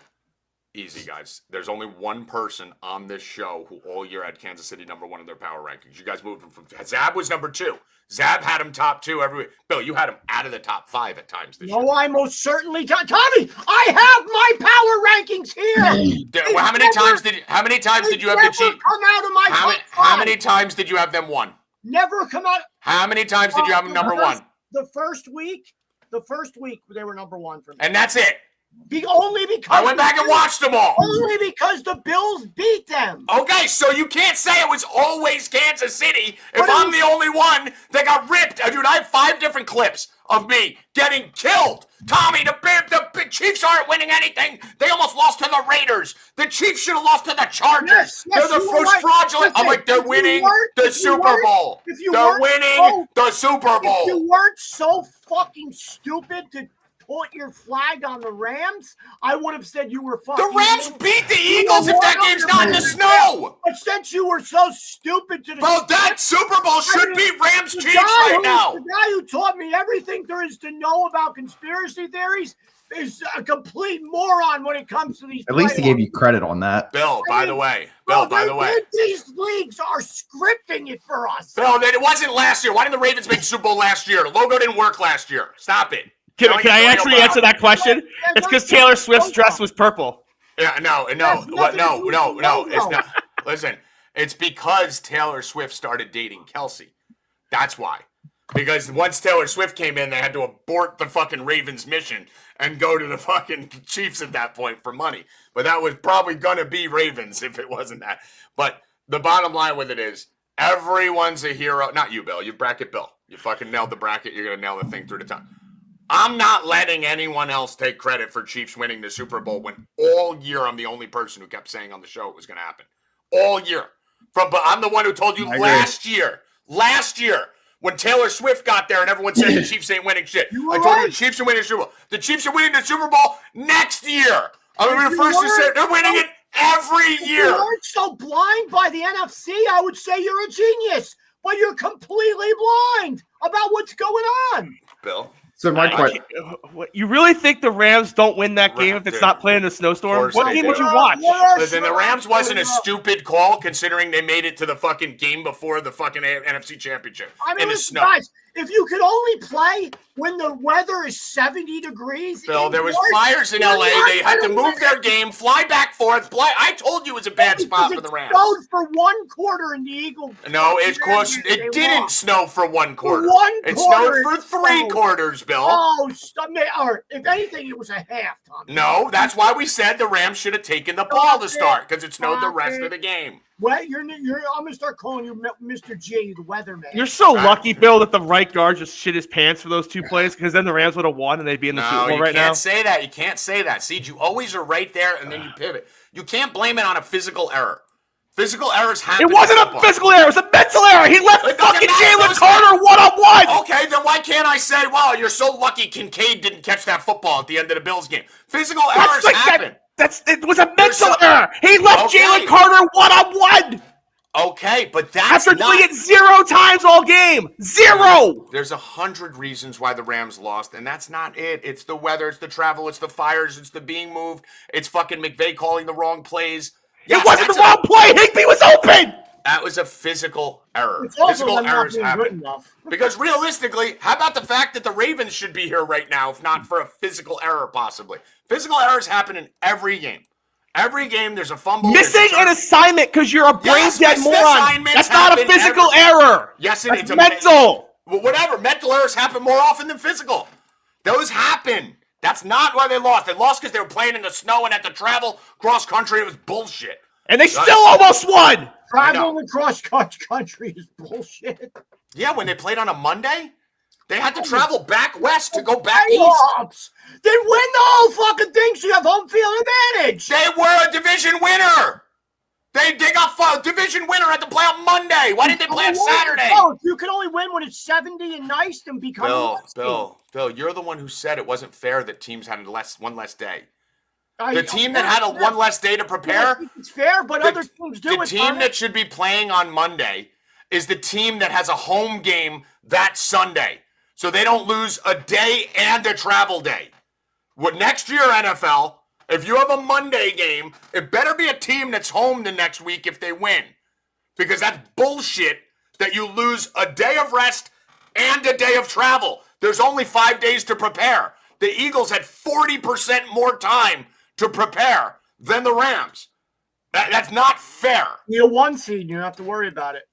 S1: Easy, guys. There's only one person on this show who all year had Kansas City #1 in their power rankings. You guys moved him from Zab was number 2. Zab had him top 2 every week. Bill, you had him out of the top 5 at times this year.
S2: No, I most certainly Tommy, I have my power rankings here.
S1: How many times did you have the Chiefs
S2: come out of my
S1: how many times did you have them 1?
S2: Never come out.
S1: How many times did you have them #1?
S2: The first week they were #1 for me.
S1: And that's it.
S2: Only because
S1: I went back and watched them all.
S2: Only because the Bills beat them.
S1: Okay, so you can't say it was always Kansas City if I'm the only one that got ripped. Dude, I have 5 different clips of me getting killed. Tommy, the Chiefs aren't winning anything. They almost lost to the Raiders. The Chiefs should have lost to the Chargers.
S2: Yes,
S1: they're the most fraudulent. I'm like, they're winning the Super Bowl. They're winning the Super Bowl.
S2: If you weren't so fucking stupid to put your flag on the Rams, I would have said you were fucking.
S1: The Rams beat the Eagles if that game's not in the snow.
S2: But since you were so stupid to
S1: bro, that Super Bowl should be Rams Chiefs right now.
S2: The guy who taught me everything there is to know about conspiracy theories is a complete moron when it comes to these.
S5: At least he gave you credit on that.
S1: Bill, by the way,
S2: these leagues are scripting it for us.
S1: Bill, it wasn't last year. Why didn't the Ravens make the Super Bowl last year? The logo didn't work last year. Stop it.
S3: Can I actually answer that question? It's because Taylor Swift's dress was purple.
S1: Yeah, no. It's not. Listen, it's because Taylor Swift started dating Kelsey. That's why. Because once Taylor Swift came in, they had to abort the fucking Ravens mission and go to the fucking Chiefs at that point for money. But that was probably going to be Ravens if it wasn't that. But the bottom line with it is, everyone's a hero. Not you, Bill. You bracket Bill. You fucking nailed the bracket. You're going to nail the thing through the time. I'm not letting anyone else take credit for Chiefs winning the Super Bowl when all year I'm the only person who kept saying on the show it was going to happen. All year. But I'm the one who told you last year, when Taylor Swift got there and everyone said the Chiefs ain't winning shit. I told you the Chiefs are winning the Super Bowl. The Chiefs are winning the Super Bowl next year. I'm going to be the first to say they're winning it every year.
S2: If you weren't so blind by the NFC, I would say you're a genius. But you're completely blind about what's going on.
S1: Bill?
S5: So my question:
S3: you really think the Rams don't win that game if it's not playing in a snowstorm? What game would you watch?
S1: Listen, the Rams wasn't a stupid call considering they made it to the fucking game before the fucking NFC Championship in the snow.
S2: Guys, if you could only play when the weather is 70 degrees.
S1: Bill, there was fires in LA. They had to move their game, fly back forth. I told you it was a bad spot for the Rams.
S2: It snowed for 1 quarter in the Eagle.
S1: No, it didn't snow for 1 quarter. It snowed for 3 quarters, Bill.
S2: Oh, or if anything, it was a half. Tom.
S1: No, that's why we said the Rams should have taken the ball to start because it snowed the rest of the game.
S2: Well, I'm gonna start calling you Mr. G, the weatherman.
S3: You're so lucky, Bill, that the right guard just shit his pants for those 2 plays because then the Rams would have won and they'd be in the Super Bowl right now.
S1: You can't say that. You can't say that. Siege, you always are right there and then you pivot. You can't blame it on a physical error. Physical errors happen.
S3: It wasn't a physical error. It was a mental error. He left fucking Jalen Carter one-on-one.
S1: Okay, then why can't I say, wow, you're so lucky Kincaid didn't catch that football at the end of the Bills game? Physical errors happen.
S3: It was a mental error. He left Jalen Carter one-on-one.
S1: Okay, but that's
S3: after doing it 0 times all game. 0.
S1: There's 100 reasons why the Rams lost, and that's not it. It's the weather, it's the travel, it's the fires, it's the being moved, it's fucking McVay calling the wrong plays.
S3: Yes, it wasn't the wrong play. Higbee was open.
S1: That was a physical error.
S2: It's also
S1: physical errors happen.
S2: Because
S1: realistically, how about the fact that the Ravens should be here right now, if not for a physical error, possibly? Physical errors happen in every game. Every game, there's a fumble.
S3: Missing an assignment because you're a brain dead moron. That's not a physical error.
S1: Yes,
S3: it's mental.
S1: Well, whatever. Mental errors happen more often than physical. Those happen. That's not why they lost. They lost because they were playing in the snow and had to travel cross country. It was bullshit.
S3: And they still almost won.
S2: Traveling cross country is bullshit.
S1: Yeah, when they played on a Monday, they had to travel back west to go back east.
S2: Then win the whole fucking thing so you have home field advantage.
S1: They were a division winner. They got division winner had to play on Monday. Why didn't they play on Saturday?
S2: No, you can only win when it's 70 and nice and become
S1: Bill, you're the one who said it wasn't fair that teams had one less day. The team that had one less day to prepare.
S2: It's fair, but other teams do.
S1: The team that should be playing on Monday is the team that has a home game that Sunday. So they don't lose a day and a travel day. What next year, NFL, if you have a Monday game, it better be a team that's home the next week if they win. Because that's bullshit that you lose a day of rest and a day of travel. There's only 5 days to prepare. The Eagles had 40% more time to prepare than the Rams. That's not fair.
S2: You're 1 seed. You don't have to worry about it.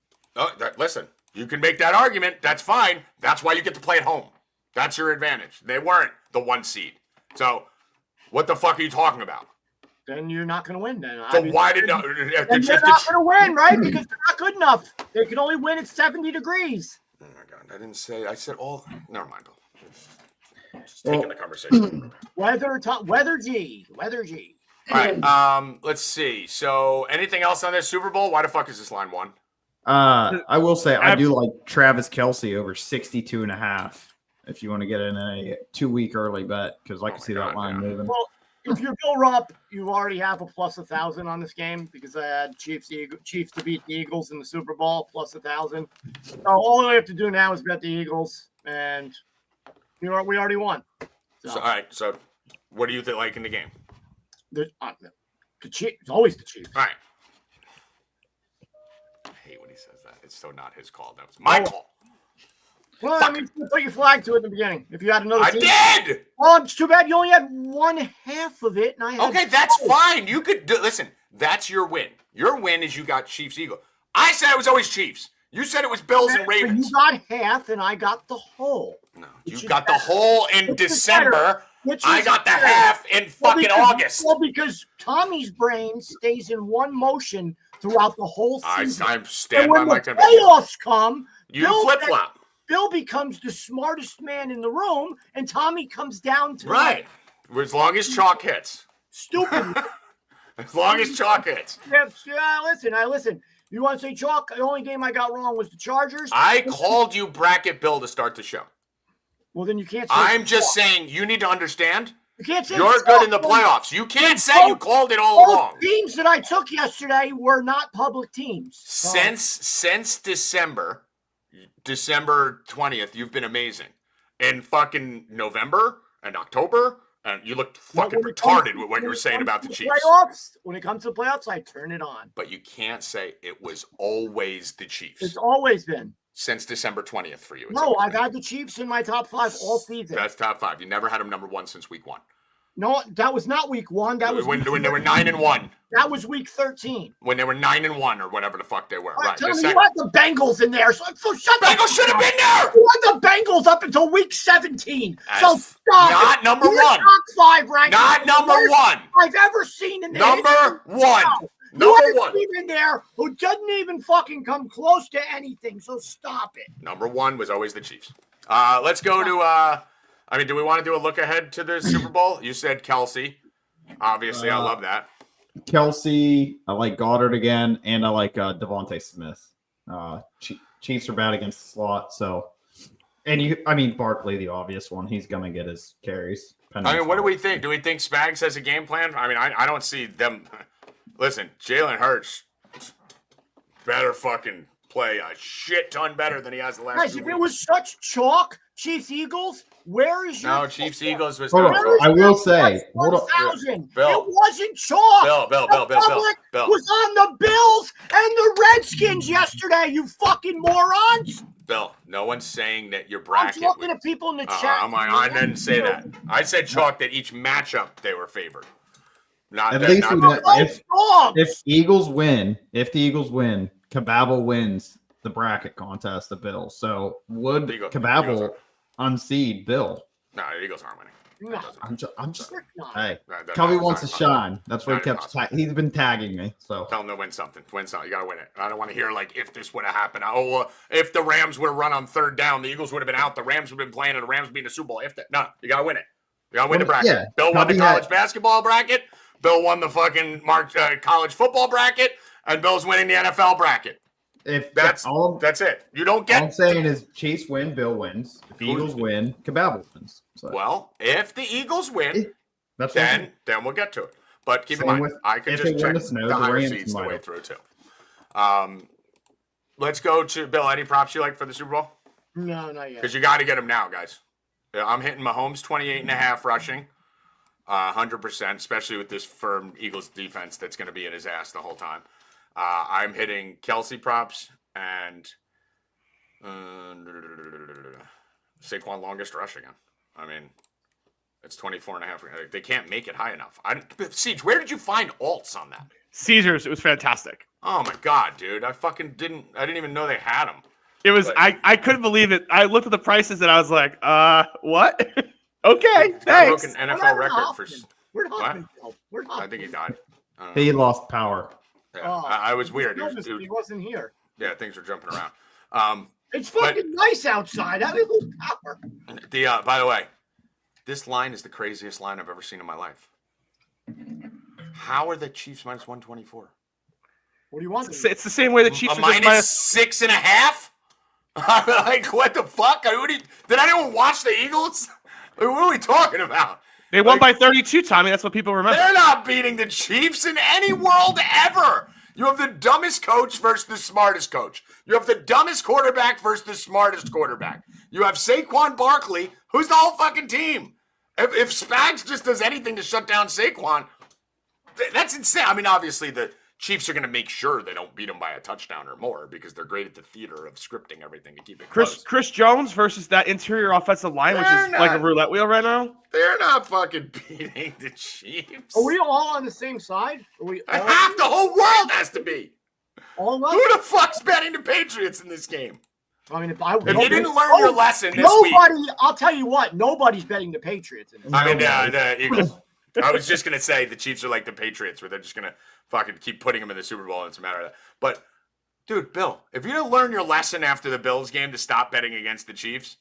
S1: Listen, you can make that argument. That's fine. That's why you get to play at home. That's your advantage. They weren't the 1 seed. So, what the fuck are you talking about?
S2: Then you're not going to win. Then
S1: why did
S2: they're not going to win, right? Because they're not good enough. They can only win at 70 degrees.
S1: Oh my god! I didn't say. I said all. Never mind. Just taking the conversation.
S2: Weather G.
S1: All right. Let's see. So, anything else on this Super Bowl? Why the fuck is this line 1?
S5: I will say I do like Travis Kelce over 62.5. If you want to get in a 2-week early bet, because I can see that line moving.
S2: Well, if you're Bill Rupp, you already have a plus 1,000 on this game because I had Chiefs to beat the Eagles in the Super Bowl plus 1,000. So all we have to do now is bet the Eagles, and we already won.
S1: So, all right. So, what do you like in the game?
S2: The Chiefs. It's always the Chiefs.
S1: All right. I hate when he says that. It's so not his call. That was my call.
S2: Well, I mean, you put your flag to it in the beginning. If you had another team.
S1: I did!
S2: Well, it's too bad you only had 1/2 of it. And I had
S1: okay, that's fine. You could listen, that's your win. Your win is you got Chiefs Eagle. I said it was always Chiefs. You said it was Bills and Ravens.
S2: You got half, and I got the whole.
S1: No, you got the whole in December. I got the half in fucking August.
S2: Well, because Tommy's brain stays in one motion throughout the whole season.
S1: I'm standing by my conviction.
S2: Playoffs come.
S1: You flip-flop.
S2: Bill becomes the smartest man in the room, and Tommy comes down to
S1: right. As long as chalk hits.
S2: Stupid.
S1: As long as chalk hits.
S2: Yeah, listen. You want to say chalk? The only game I got wrong was the Chargers.
S1: I called you Bracket Bill to start the show.
S2: Well, then you can't say
S1: I'm just saying you need to understand.
S2: You can't say
S1: you're good in the playoffs. You can't say you called it all along.
S2: Teams that I took yesterday were not public teams.
S1: Since December 20th, you've been amazing. In fucking November and October, and you looked fucking retarded with what you were saying about the Chiefs.
S2: When it comes to playoffs, I turn it on.
S1: But you can't say it was always the Chiefs.
S2: It's always been.
S1: Since December 20th for you.
S2: No, I've had the Chiefs in my top 5 all season.
S1: That's top 5. You never had them number 1 since week 1.
S2: No, that was not week 1. That was
S1: when they were 9-1.
S2: That was week 13.
S1: When they were 9-1 or whatever the fuck they were. Right.
S2: You had the Bengals in there. So shut
S1: Bengals should have been there.
S2: You had the Bengals up until week 17. So stop.
S1: Not number 1.
S2: Top 5 rankings.
S1: Not number 1.
S2: I've ever seen in
S1: number 1. Number
S2: You have
S1: one.
S2: a team in there who doesn't even fucking come close to anything, so stop it.
S1: Number one was always the Chiefs. Let's go to, do we want to do a look ahead to the Super Bowl? You said Kelsey. Obviously, I love that.
S5: Kelsey, I like Goddard again, and I like Devontae Smith. Chiefs are bad against the slot, so. And Barkley, the obvious one. He's going to get his carries.
S1: What do we think? Do we think Spags has a game plan? I don't see them. Listen, Jalen Hurts better fucking play a shit ton better than he has the last
S2: Guys,
S1: 2
S2: if
S1: weeks.
S2: it was such chalk, Chiefs-Eagles, where is your...
S1: No, Chiefs-Eagles was
S5: Hold
S1: not.
S5: on. I will say, hold on.
S2: 1,000.
S1: Bill.
S2: It wasn't chalk.
S1: Bill.
S2: The public was on the Bills and the Redskins yesterday, you fucking morons.
S1: Bill, no one's saying that your
S2: I'm
S1: bracket.
S2: talking to people in the chat.
S1: I didn't say that. I said chalk that each matchup they were favored. Not
S5: At
S1: that.
S5: least
S1: Not
S5: if the Eagles win, Kababble wins the bracket contest, the Bills. So would Kababble unseed Bill?
S1: No, the Eagles aren't winning.
S2: No.
S5: I'm just
S2: not.
S5: hey.
S1: That
S5: Cubby
S1: was
S5: wants to
S1: not-
S5: shine. That's what
S1: not
S5: he kept. He's been tagging me. So
S1: Tell them to win something. Win something. You gotta win it. I don't want to hear like if this would have happened. If the Rams would have run on third down, the Eagles would have been out. The Rams would have been playing, and the Rams would be in the Super Bowl. No, you gotta win it. You gotta win the bracket.
S5: Yeah,
S1: Bill won the
S5: Cubby
S1: college
S5: had-
S1: basketball bracket. Bill won the fucking college football bracket, and Bill's winning the NFL bracket.
S5: if
S1: That's it. You don't get.
S5: all I'm saying is Chiefs win, Bill wins. If the Eagles win, Kababble wins. So
S1: Well, if the Eagles win,
S5: that's what I'm saying.
S1: then we'll get to it. But keep in
S5: Same
S1: mind,
S5: with-
S1: I could
S5: if
S1: just
S5: they
S1: check
S5: win the snow,
S1: the
S5: the
S1: higher
S5: Rams
S1: seeds the
S5: might
S1: way
S5: have.
S1: through too. Let's go to Bill. Any props you like for the Super Bowl?
S2: No, not yet.
S1: Because you got to get them now, guys. Yeah, I'm hitting Mahomes 28.5 rushing, 100%, especially with this firm Eagles defense that's going to be in his ass the whole time. I'm hitting Kelsey props and Saquon longest rush again. It's 24.5. They can't make it high enough. Siege, where did you find alts on that?
S3: Caesars, it was fantastic.
S1: Oh my god, dude! I didn't even know they had them.
S3: It was.
S1: But-
S3: I couldn't believe it. I looked at the prices and I was like, what? Okay,
S1: Broke
S3: thanks.
S1: an NFL record for.
S2: Where'd
S1: What?
S2: Hoffman go? Where'd
S1: I
S2: Hoffman
S1: think he died. I don't know.
S5: He lost power.
S1: Yeah,
S2: Oh.
S1: I was weird.
S2: He wasn't here.
S1: Yeah, things were jumping around.
S2: It's fucking nice outside. How did lose power?
S1: By the way, this line is the craziest line I've ever seen in my life. How are the Chiefs minus 124?
S2: What do you want?
S3: It's the same way the Chiefs
S1: A
S3: are just
S1: minus
S3: minus.
S1: 6.5? Like, what the fuck? Did anyone watch the Eagles? Like, what are we talking about?
S3: They won by 32, Tommy. That's what people remember.
S1: They're not beating the Chiefs in any world ever. You have the dumbest coach versus the smartest coach. You have the dumbest quarterback versus the smartest quarterback. You have Saquon Barkley, who's the whole fucking team. If Spags just does anything to shut down Saquon, that's insane. Obviously the Chiefs are going to make sure they don't beat them by a touchdown or more because they're great at the theater of scripting everything to keep it close.
S3: Chris Jones versus that interior offensive line, which
S1: They're
S3: is like a
S1: not.
S3: roulette wheel right now.
S1: They're not fucking beating the Chiefs.
S2: Are we all on the same side? Are we all,
S1: Half the whole world has to be.
S2: all
S1: Who the fuck's betting the Patriots in this game?
S2: if
S1: you didn't learn your lesson this week.
S2: I'll tell you what, nobody's betting the Patriots in this.
S1: The Eagles. I was just going to say the Chiefs are like the Patriots where they're just going to fucking keep putting them in the Super Bowl and it's a matter of that. But, dude, Bill, if you didn't learn your lesson after the Bills game to stop betting against the Chiefs,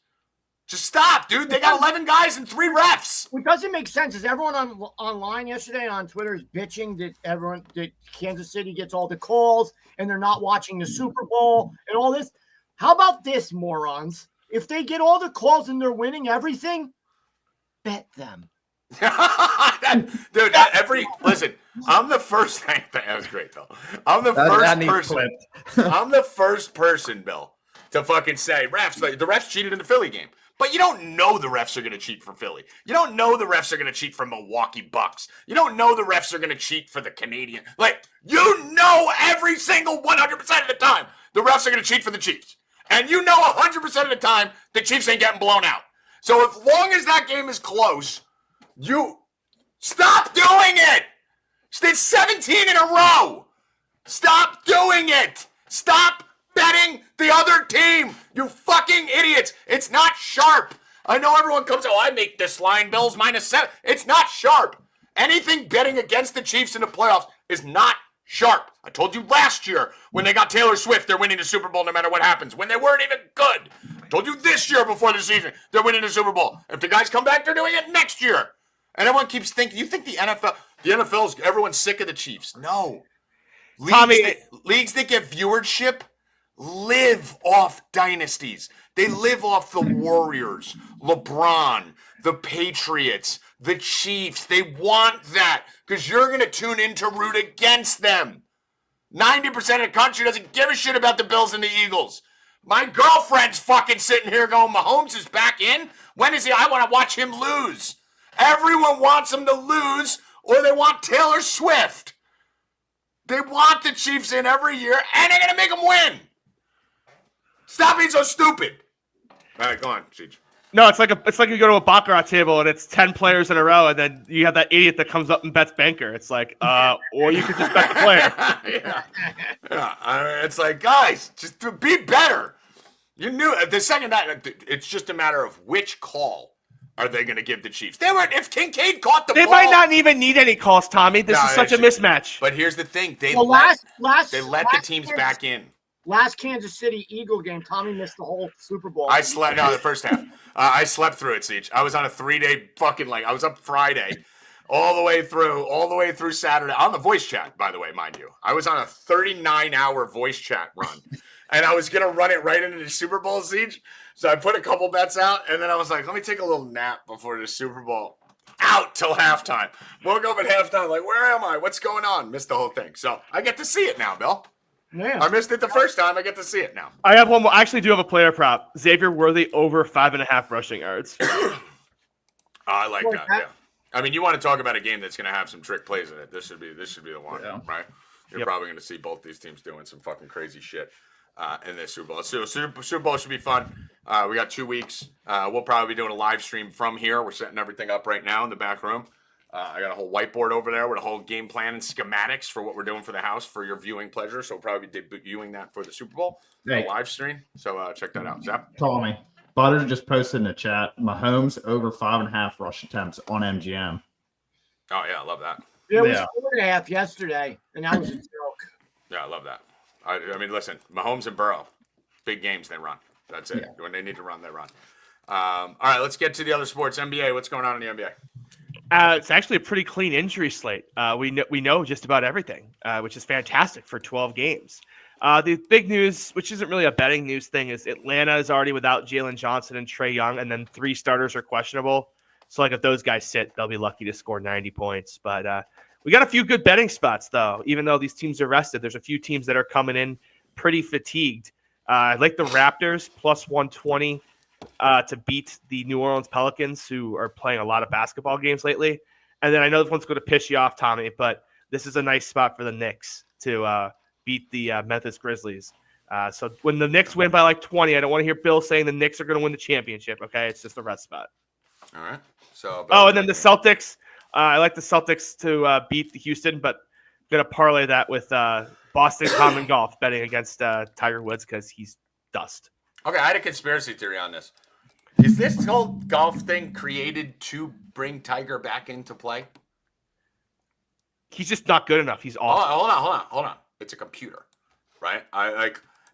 S1: just stop, dude. They got 11 guys and 3 refs.
S2: What doesn't make sense is everyone online yesterday on Twitter is bitching that Kansas City gets all the calls and they're not watching the Super Bowl and all this. How about this, morons? If they get all the calls and they're winning everything, bet them.
S1: Listen, I'm the first. That was great, Bill. I'm the first person. I'm the first person, Bill, to fucking say refs. Like, the refs cheated in the Philly game, but you don't know the refs are going to cheat for Philly. You don't know the refs are going to cheat for Milwaukee Bucks. You don't know the refs are going to cheat for the Canadian. Like, you know, every single 100% of the time, the refs are going to cheat for the Chiefs, and you know 100% of the time the Chiefs ain't getting blown out. So as long as that game is close. You stop doing it. It's 17 in a row. Stop doing it. Stop betting the other team. You fucking idiots. It's not sharp. I know everyone comes, I make this line Bills -7. It's not sharp. Anything betting against the Chiefs in the playoffs is not Sharp. I told you last year when they got Taylor Swift, they're winning the Super Bowl no matter what happens. When they weren't even good. I told you this year before the season, they're winning the Super Bowl. If the guys come back, they're doing it next year. And everyone keeps thinking, you think the NFL's, everyone's sick of the Chiefs. No. Leagues that get viewership live off dynasties. They live off the Warriors, LeBron, the Patriots, the Chiefs. They want that because you're going to tune in to root against them. 90% of the country doesn't give a shit about the Bills and the Eagles. My girlfriend's fucking sitting here going, Mahomes is back in? When is he? I want to watch him lose. Everyone wants him to lose or they want Taylor Swift. They want the Chiefs in every year and they're going to make them win. Stop being so stupid. All right, go on, Cheech.
S3: No, it's like you go to a baccarat table and it's 10 players in a row, and then you have that idiot that comes up and bets banker. It's like, or you could just bet the player.
S1: Yeah. I mean, it's like, guys, just to be better. You knew the second night. It's just a matter of which call are they going to give the Chiefs. If Kincaid caught the ball,
S3: they might not even need any calls, Tommy. This is such a mismatch.
S1: But here's the thing: they
S2: Well,
S1: let
S2: last
S1: the teams back in.
S2: Last Kansas City Eagle game, Tommy missed the whole Super Bowl.
S1: I slept. No, the first half. I slept through it, Siege. I was on a 3-day fucking I was up Friday, all the way through Saturday on the voice chat. By the way, mind you, I was on a 39-hour voice chat run, and I was gonna run it right into the Super Bowl, Siege. So I put a couple bets out, and then I was like, let me take a little nap before the Super Bowl. Out till halftime. Woke up at halftime, like, where am I? What's going on? Missed the whole thing. So I get to see it now, Bill.
S2: Yeah.
S1: I missed it the first time. I get to see it now.
S3: I have one more. I actually do have a player prop. Xavier Worthy over 5.5 rushing yards.
S1: I like that. Yeah. I mean, you want to talk about a game that's going to have some trick plays in it. This should be the one, right? You're probably going to see both these teams doing some fucking crazy shit in this Super Bowl. So Super Bowl should be fun. We got 2 weeks. We'll probably be doing a live stream from here. We're setting everything up right now in the back room. I got a whole whiteboard over there with a whole game plan and schematics for what we're doing for the house for your viewing pleasure. So we'll probably be debuting that for the Super Bowl, a live stream. So check that out. Zap.
S5: Tommy, Butter just posted in the chat, Mahomes over 5.5 rush attempts on MGM.
S1: Oh, yeah, I love that.
S2: Yeah, it was 4.5 yesterday, and that was a joke.
S1: Yeah, I love that. I mean, listen, Mahomes and Burrow, big games they run. That's it. Yeah. When they need to run, they run. All right, let's get to the other sports. NBA, what's going on in the NBA?
S3: It's actually a pretty clean injury slate. We know just about everything, which is fantastic for 12 games. The big news, which isn't really a betting news thing, is Atlanta is already without Jalen Johnson and Trae Young, and then 3 starters are questionable. So, if those guys sit, they'll be lucky to score 90 points. But we got a few good betting spots, though. Even though these teams are rested, there's a few teams that are coming in pretty fatigued. I like the Raptors, plus 120. To beat the New Orleans Pelicans, who are playing a lot of basketball games lately. And then I know this one's going to piss you off, Tommy, but this is a nice spot for the Knicks to beat the Memphis Grizzlies. So when the Knicks win by 20, I don't want to hear Bill saying the Knicks are going to win the championship, okay? It's just a rest spot.
S1: All right. So.
S3: And then the Celtics. I like the Celtics to beat the Houston, but I'm going to parlay that with Boston Common Golf betting against Tiger Woods because he's dust.
S1: Okay, I had a conspiracy theory on this. Is this whole golf thing created to bring Tiger back into play?
S3: He's just not good enough. He's awful.
S1: Hold on. It's a computer, right?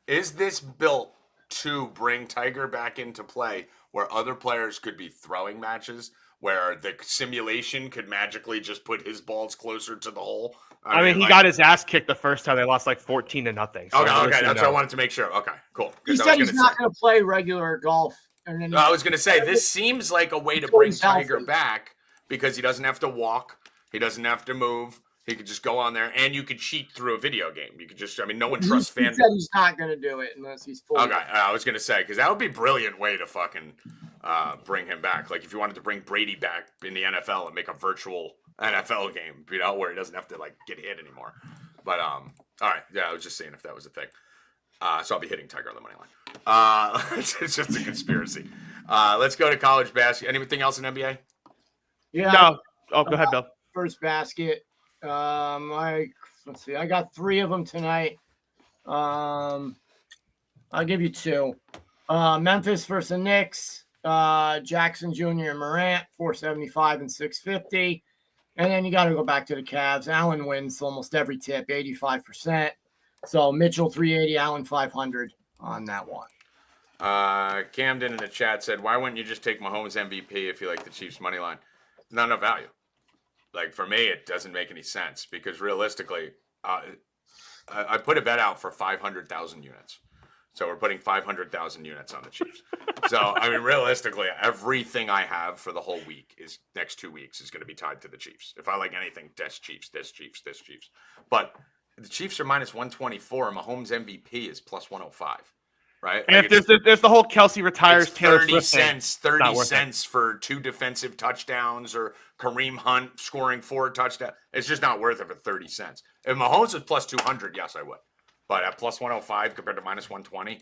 S1: Is this built to bring Tiger back into play where other players could be throwing matches, where the simulation could magically just put his balls closer to the hole?
S3: I mean, he got his ass kicked the first time. They lost 14-0. So
S1: okay. That's what I wanted to make sure. Okay, cool.
S2: He said he's not going to play regular golf. And then
S1: I was going to say, this seems like a way to bring Tiger back because he doesn't have to walk. He doesn't have to move. He could just go on there, and you could cheat through a video game. You could just, no one trusts FanDuel.
S2: He said he's not going to do it unless he's full.
S1: Okay, I was going to say, because that would be a brilliant way to fucking bring him back. Like, if you wanted to bring Brady back in the NFL and make a virtual NFL game, where he doesn't have to, get hit anymore. But, all right, yeah, I was just saying if that was a thing. So I'll be hitting Tiger on the money line. It's just a conspiracy. Let's go to college basketball. Anything else in NBA?
S2: Yeah.
S3: No. Oh, go ahead, Bill.
S2: First basket. Let's see. I got 3 of them tonight. I'll give you 2. Memphis versus the Knicks. Jackson Jr. and Morant, 475 and 650. And then you got to go back to the Cavs. Allen wins almost every tip, 85%. So Mitchell 380, Allen 500 on that one.
S1: Camden in the chat said, "Why wouldn't you just take Mahomes MVP if you like the Chiefs money line?" Not enough value. Like for me, it doesn't make any sense because realistically, I put a bet out for 500,000 units. So we're putting 500,000 units on the Chiefs. So, I mean, realistically, everything I have for the whole week is next 2 weeks is going to be tied to the Chiefs. If I like anything, this Chiefs, this Chiefs, this Chiefs. But the Chiefs are minus 124 and Mahomes MVP is plus 105, right?
S3: And
S1: Like
S3: if there's the whole Kelsey retires
S1: it's
S3: Taylor
S1: 30
S3: Swift thing,
S1: cents, 30
S3: not worth it.
S1: cents for 2 defensive touchdowns or Kareem Hunt scoring 4 touchdowns. It's just not worth it for 30 cents. If Mahomes was plus 200, yes, I would. But at plus 105 compared to minus 120,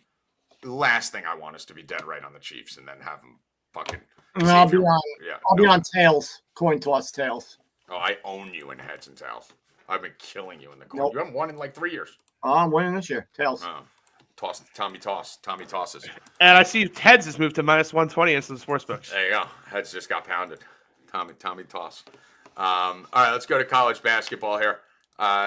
S1: the last thing I want is to be dead right on the Chiefs and then have them fucking.
S2: I'll be on tails, coin toss tails.
S1: Oh, I own you in heads and tails. I've been killing you in the coin.
S2: Nope.
S1: You haven't won in like 3 years.
S2: I'm winning this year. Tails.
S1: Tommy tosses.
S3: And I see Ted's has moved to minus 120 in some sports books.
S1: There you go. Heads just got pounded. Tommy toss. All right, let's go to college basketball here.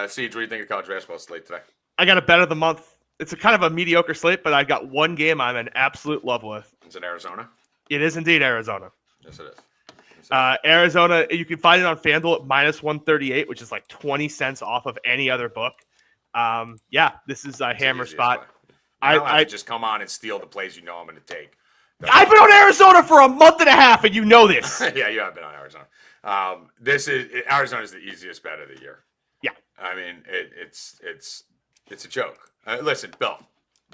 S1: Siege, what do you think of college basketball slate today?
S3: I got a bet of the month. It's a kind of a mediocre slate, but I got one game I'm in absolute love with.
S1: Is it Arizona?
S3: It is indeed Arizona.
S1: Yes, it is.
S3: Arizona, you can find it on FanDuel at minus 138, which is like 20 cents off of any other book. Yeah, this is a hammer spot.
S1: I just come on and steal the plays you know I'm going to take.
S3: I've been on Arizona for a month and a half, and you know this.
S1: Yeah, you have been on Arizona. Arizona is the easiest bet of the year.
S3: Yeah,
S1: I mean it's a joke. Listen, Bill,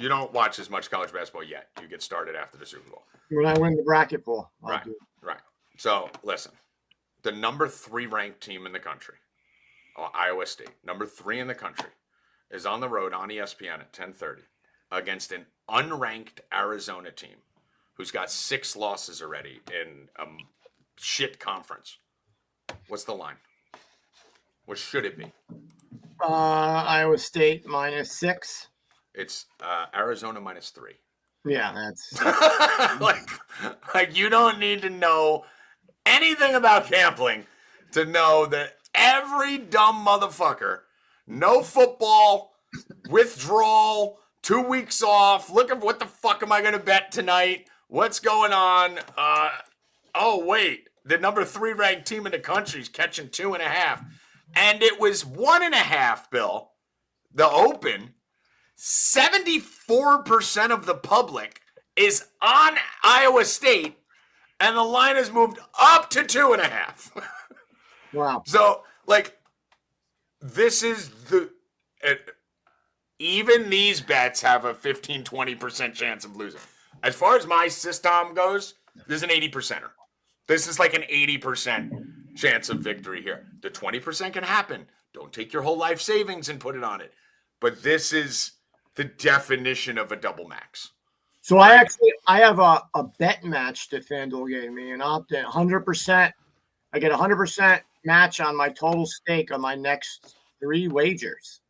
S1: you don't watch as much college basketball yet. You get started after the Super Bowl.
S2: When I win the bracket pool.
S1: Right. So listen, the number 3 ranked team in the country, Iowa State, number 3 in the country, is on the road on ESPN at 10:30 against an unranked Arizona team who's got 6 losses already in a shit conference. What's the line? What should it be?
S2: Iowa State minus 6.
S1: It's Arizona minus 3.
S2: Yeah, that's
S1: like you don't need to know anything about gambling to know that every dumb motherfucker, no football, withdrawal, 2 weeks off, look at what the fuck am I going to bet tonight? What's going on? Oh, wait, the number 3 ranked team in the country is catching 2.5. And it was 1.5, Bill. The open, 74% of the public is on Iowa State, and the line has moved up to 2.5.
S2: wow.
S1: So, like, this is even these bets have a 15-20% chance of losing. As far as my system goes, there's an 80%er. This is like an 80% chance of victory here. The 20% can happen. Don't take your whole life savings and put it on it. But this is the definition of a double max.
S2: So I have a bet match that FanDuel gave me, an opt-in, 100%. I get 100% match on my total stake on my next 3 wagers.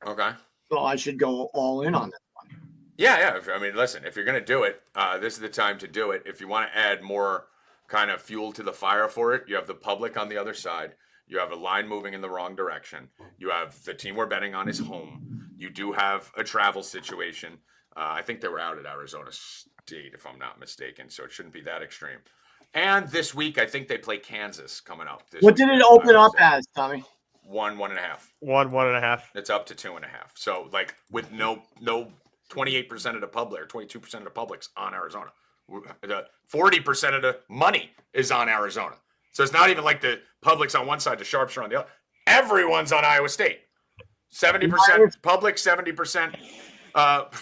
S1: Okay.
S2: So I should go all in on this one.
S1: Yeah. I mean, listen, if you're going to do it, this is the time to do it. If you want to add more kind of fuel to the fire for it, you have the public on the other side. You have a line moving in the wrong direction. You have the team we're betting on is home. You do have a travel situation. I think they were out at Arizona State, if I'm not mistaken, so it shouldn't be that extreme. And this week, I think they play Kansas coming up.
S2: What did it open up as, Tommy?
S1: 1.5.
S3: 1.5.
S1: It's up to 2.5. So, like, with no 28% of the public or 22% of the public's on Arizona. 40% of the money is on Arizona. So it's not even like the public's on one side, the sharps are on the other. Everyone's on Iowa State. 70% public, 70%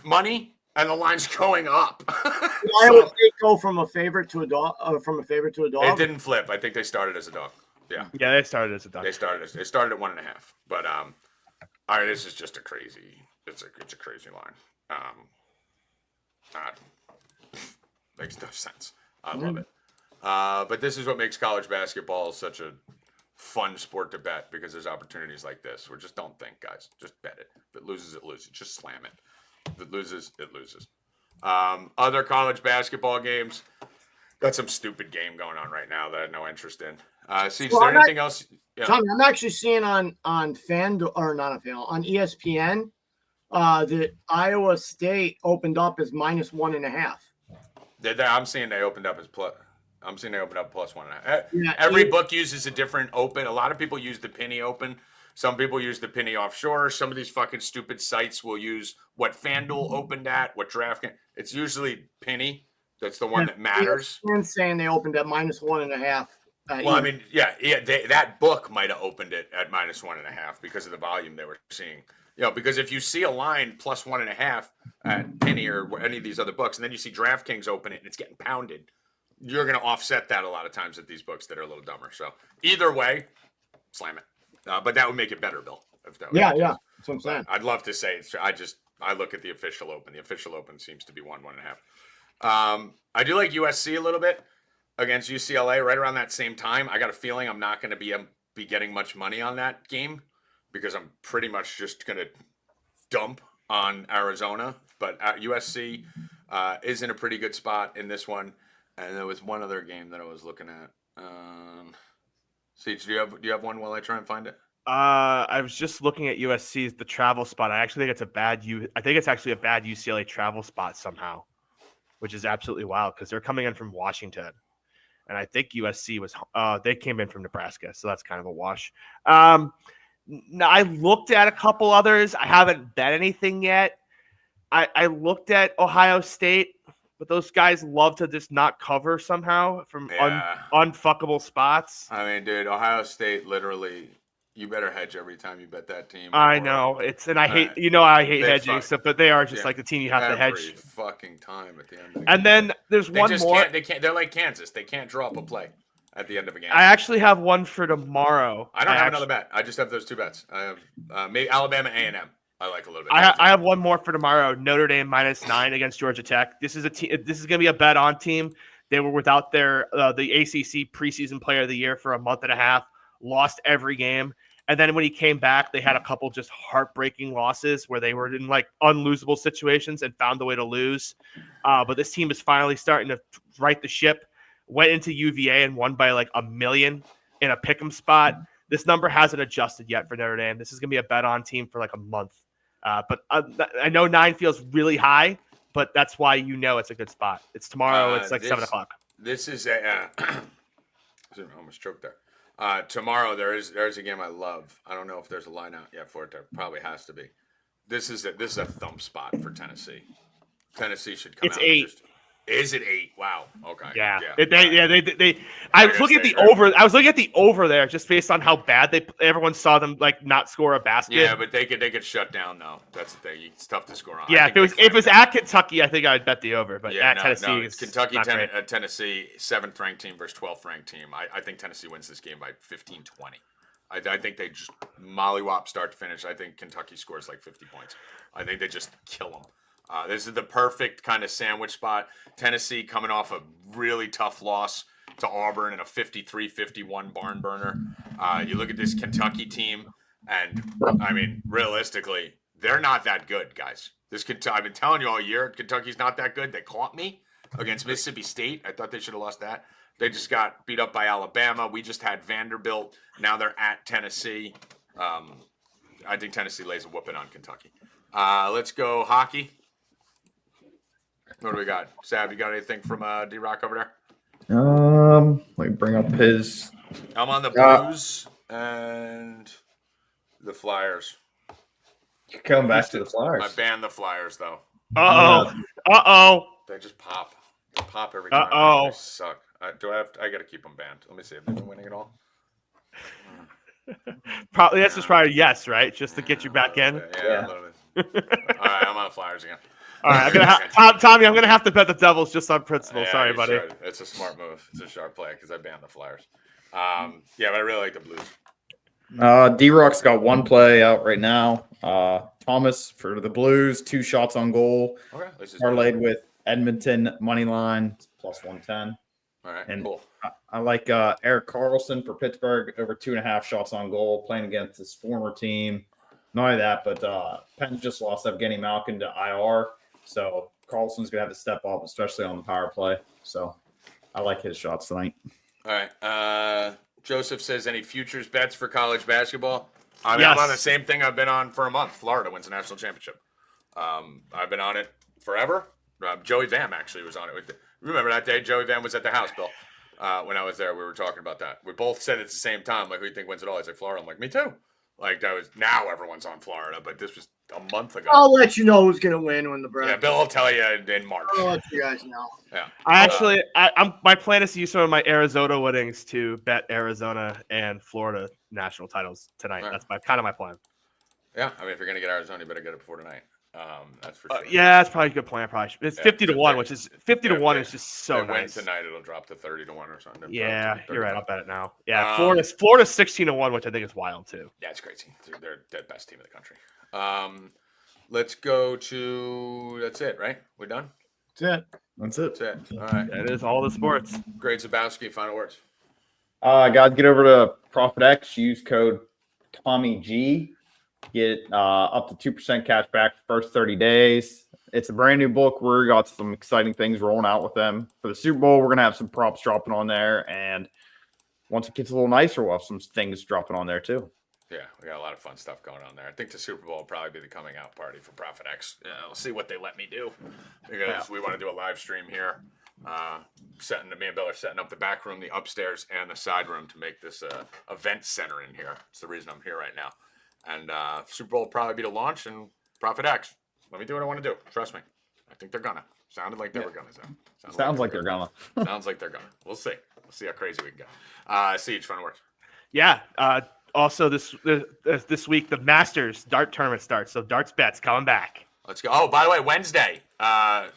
S1: money, and the line's going up.
S2: Did Iowa State go from a favorite to a dog?
S1: It didn't flip. I think they started as a dog. Yeah.
S3: Yeah, they started as a dog.
S1: They started at 1.5. But all right, this is just a crazy. It's a crazy line. Makes no sense. I love it. But this is what makes college basketball such a fun sport to bet, because there's opportunities like this where just don't think, guys. Just bet it. If it loses, it loses. Just slam it. If it loses, it loses. Other college basketball games. Got some stupid game going on right now that I had no interest in. See, is
S2: Well,
S1: there
S2: I'm
S1: anything else? Yeah.
S2: Tommy, I'm actually seeing on FanDuel or not on FanDuel on ESPN that Iowa State opened up as -1.5.
S1: I'm seeing they opened up as plus. I'm seeing they opened up +1.5.
S2: Yeah,
S1: Every book uses a different open. A lot of people use the penny open. Some people use the penny offshore. Some of these fucking stupid sites will use what FanDuel opened at, what DraftKings. It's usually penny. That's the one that matters.
S2: ESPN saying they opened at -1.5.
S1: Well, I mean, yeah, that book might have opened it at -1.5 because of the volume they were seeing. Because if you see a line +1.5 at penny or any of these other books, and then you see DraftKings open it and it's getting pounded, you're going to offset that a lot of times at these books that are a little dumber. So either way, slam it. But that would make it better, Bill. If that was
S2: Yeah. That's what I'm saying.
S1: I'd love to say it's. I look at the official open. The official open seems to be 1.5. I do like USC a little bit against UCLA right around that same time. I got a feeling I'm not going to be getting much money on that game because I'm pretty much just going to dump on Arizona. But USC is in a pretty good spot in this one. And there was one other game that I was looking at. Siege, do you have one while I try and find it?
S3: I was just looking at USC's the travel spot. I actually think it's I think it's actually a bad UCLA travel spot somehow, which is absolutely wild because they're coming in from Washington, and I think USC was they came in from Nebraska, so that's kind of a wash. Now I looked at a couple others. I haven't bet anything yet. I looked at Ohio State. But those guys love to just not cover somehow from unfuckable spots.
S1: I mean, dude, Ohio State literally, you better hedge every time you bet that team.
S3: I know I hate hedging stuff, but they are just like the team you have to hedge
S1: every fucking time at the end. Of
S3: and then there's one more.
S1: They're like Kansas. They can't draw up a play at the end of a game.
S3: I actually have one for tomorrow.
S1: I don't have another bet. I just have those two bets. I have maybe Alabama A&M. I like a little bit.
S3: I have one more for tomorrow. Notre Dame -9 against Georgia Tech. This is going to be a bet on team. They were without their the ACC preseason player of the year for a month and a half. Lost every game, and then when he came back, they had a couple just heartbreaking losses where they were in like unlosable situations and found a way to lose. But this team is finally starting to right the ship. Went into UVA and won by like 1 million in a pick'em spot. This number hasn't adjusted yet for Notre Dame. This is going to be a bet on team for like a month. But I know 9 feels really high, but that's why it's a good spot. It's tomorrow. It's like 7 o'clock.
S1: This is a I almost choked there. Tomorrow there's a game I love. I don't know if there's a line out yet for it. There probably has to be. This is a thumb spot for Tennessee. Tennessee should come.
S3: It's 8.
S1: Is it 8? Wow. Okay.
S3: Yeah. I was looking at the over. I was looking at the over there just based on how bad everyone saw them like not score a basket.
S1: Yeah, but they could shut down though. That's the thing. It's tough to score on.
S3: Yeah, if it was at Kentucky, I think I would bet the over. But at Tennessee,
S1: it's Kentucky, Tennessee, 7th ranked team versus 12th ranked team. I think Tennessee wins this game by 15-20. I think they just mollywop start to finish. I think Kentucky scores like 50 points. I think they just kill them. This is the perfect kind of sandwich spot. Tennessee coming off a really tough loss to Auburn in a 53-51 barn burner. You look at this Kentucky team, and I mean, realistically, they're not that good, guys. I've been telling you all year, Kentucky's not that good. They caught me against Mississippi State. I thought they should have lost that. They just got beat up by Alabama. We just had Vanderbilt. Now they're at Tennessee. I think Tennessee lays a whooping on Kentucky. Let's go hockey. What do we got? Sav, you got anything from D-Rock over there?
S5: Let me bring up his.
S1: I'm on the Blues and the Flyers.
S5: You're coming back to the Flyers.
S1: I banned the Flyers, though.
S3: Uh-oh.
S1: They just pop. They pop every time.
S3: Uh-oh.
S1: They suck. I got to keep them banned. Let me see. Have they been winning at all?
S3: Probably that's just probably yes, right? Just to get you back in.
S1: Yeah. A little bit. All right, I'm on the Flyers again.
S3: All right, Tommy, I'm gonna have to bet the Devils just on principle.
S1: Yeah,
S3: sorry, buddy.
S1: Should. It's a smart move. It's a sharp play because I banned the Flyers. But I really like the Blues.
S5: D-Rock's got one play out right now. Thomas for the Blues, 2 shots on goal.
S1: Okay.
S5: Parlayed with Edmonton money line +110.
S1: All right.
S5: And
S1: cool.
S5: I like Erik Karlsson for Pittsburgh over 2.5 shots on goal, playing against his former team. Not only that, but Penn just lost Evgeny Malkin to IR. So Carlson's going to have to step up, especially on the power play. So I like his shots tonight.
S1: All right. Joseph says, any futures bets for college basketball? I mean,
S3: Yes.
S1: I'm on the same thing I've been on for a month. Florida wins the national championship. I've been on it forever. Joey Vam actually was on it. Remember that day? Joey Vam was at the house, Bill. When I was there, we were talking about that. We both said it at the same time, like, who do you think wins it all? He's like, Florida. I'm like, me too. Like, now everyone's on Florida, but this was a month ago.
S2: I'll let you know who's gonna win when the
S1: Yeah,
S2: bracket.
S1: Bill will tell you in March.
S2: I'll let you guys know.
S1: Yeah.
S3: I'm my plan is to use some of my Arizona winnings to bet Arizona and Florida national titles tonight.
S1: Right.
S3: That's my plan.
S1: Yeah, I mean, if you're gonna get Arizona, you better get it before tonight. That's for sure.
S3: Yeah, that's probably a good plan. Probably it's
S1: Yeah,
S3: 50 to 1,
S1: they-
S3: which is 50 to
S1: if
S3: 1
S1: they-
S3: is just so
S1: If they win
S3: nice.
S1: tonight, it'll drop to 30 to 1 or something.
S3: Yeah, you're right. I'll
S1: 35.
S3: bet it now. Yeah,
S1: Um,
S3: Florida's 16 to 1, which I think is wild too.
S1: Yeah, it's crazy. They're the best team in the country. Let's go to. That's it, right? We're done.
S2: That's it.
S5: That's it.
S1: That's it. All right.
S3: That is all the sports.
S1: Great Zabowski. Final words.
S5: Guys, get over to Profit X. Use code Tommy G. Get up to 2% cash back for first 30 days. It's a brand new book. We've got some exciting things rolling out with them. For the Super Bowl, we're going to have some props dropping on there. And once it gets a little nicer, we'll have some things dropping on there too.
S1: Yeah, we got a lot of fun stuff going on there. I think the Super Bowl will probably be the coming out party for Profit X. Yeah, we'll see what they let me do because we want to do a live stream here. Me and Bill are setting up the back room, the upstairs, and the side room to make this event center in here. It's the reason I'm here right now. And Super Bowl will probably be the launch and Profit X. Let me do what I want to do. Trust me. I think they're gonna. Sounded like they were gonna.
S5: Sounds like they're gonna.
S1: Sounds like they're gonna. We'll see. We'll see how crazy we can get. Siege, final words.
S3: Yeah. Also, this week the Masters Dart tournament starts, so darts bets coming back.
S1: Let's go. Oh, by the way, Wednesday.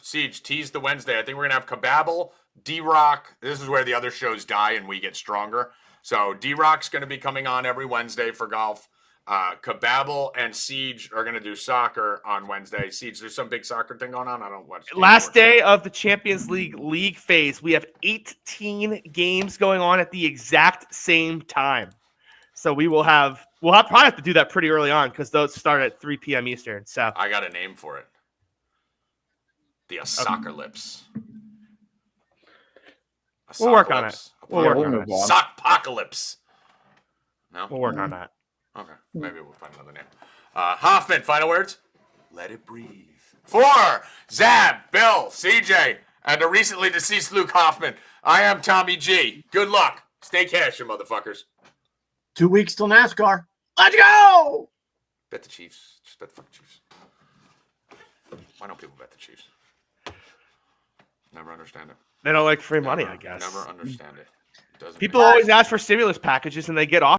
S1: Siege, tease the Wednesday. I think we're gonna have Kababble, D-Rock. This is where the other shows die and we get stronger. So D-Rock's gonna be coming on every Wednesday for golf. Kababble and Siege are gonna do soccer on Wednesday. Siege, there's some big soccer thing going on. I don't watch.
S3: Last day of the Champions League phase, we have 18 games going on at the exact same time. So we'll probably have to do that pretty early on because those start at 3 p.m. Eastern. So
S1: I got a name for it. The Soccer Lips.
S3: We'll work on it. We'll work on it.
S1: Sockpocalypse. No?
S3: We'll work on that.
S1: Okay. Maybe we'll find another name. Hoffman, final words? Let it breathe. For Zab, Bill, CJ, and the recently deceased Luke Hoffman, I am Tommy G. Good luck. Stay cashin', motherfuckers.
S2: 2 weeks till NASCAR. Let's go!
S1: Bet the Chiefs. Just bet the fucking Chiefs. Why don't people bet the Chiefs? Never understand it.
S3: They don't like free money, I guess.
S1: Never understand it. Doesn't
S3: People
S1: make
S3: always ask for stimulus packages and they get off.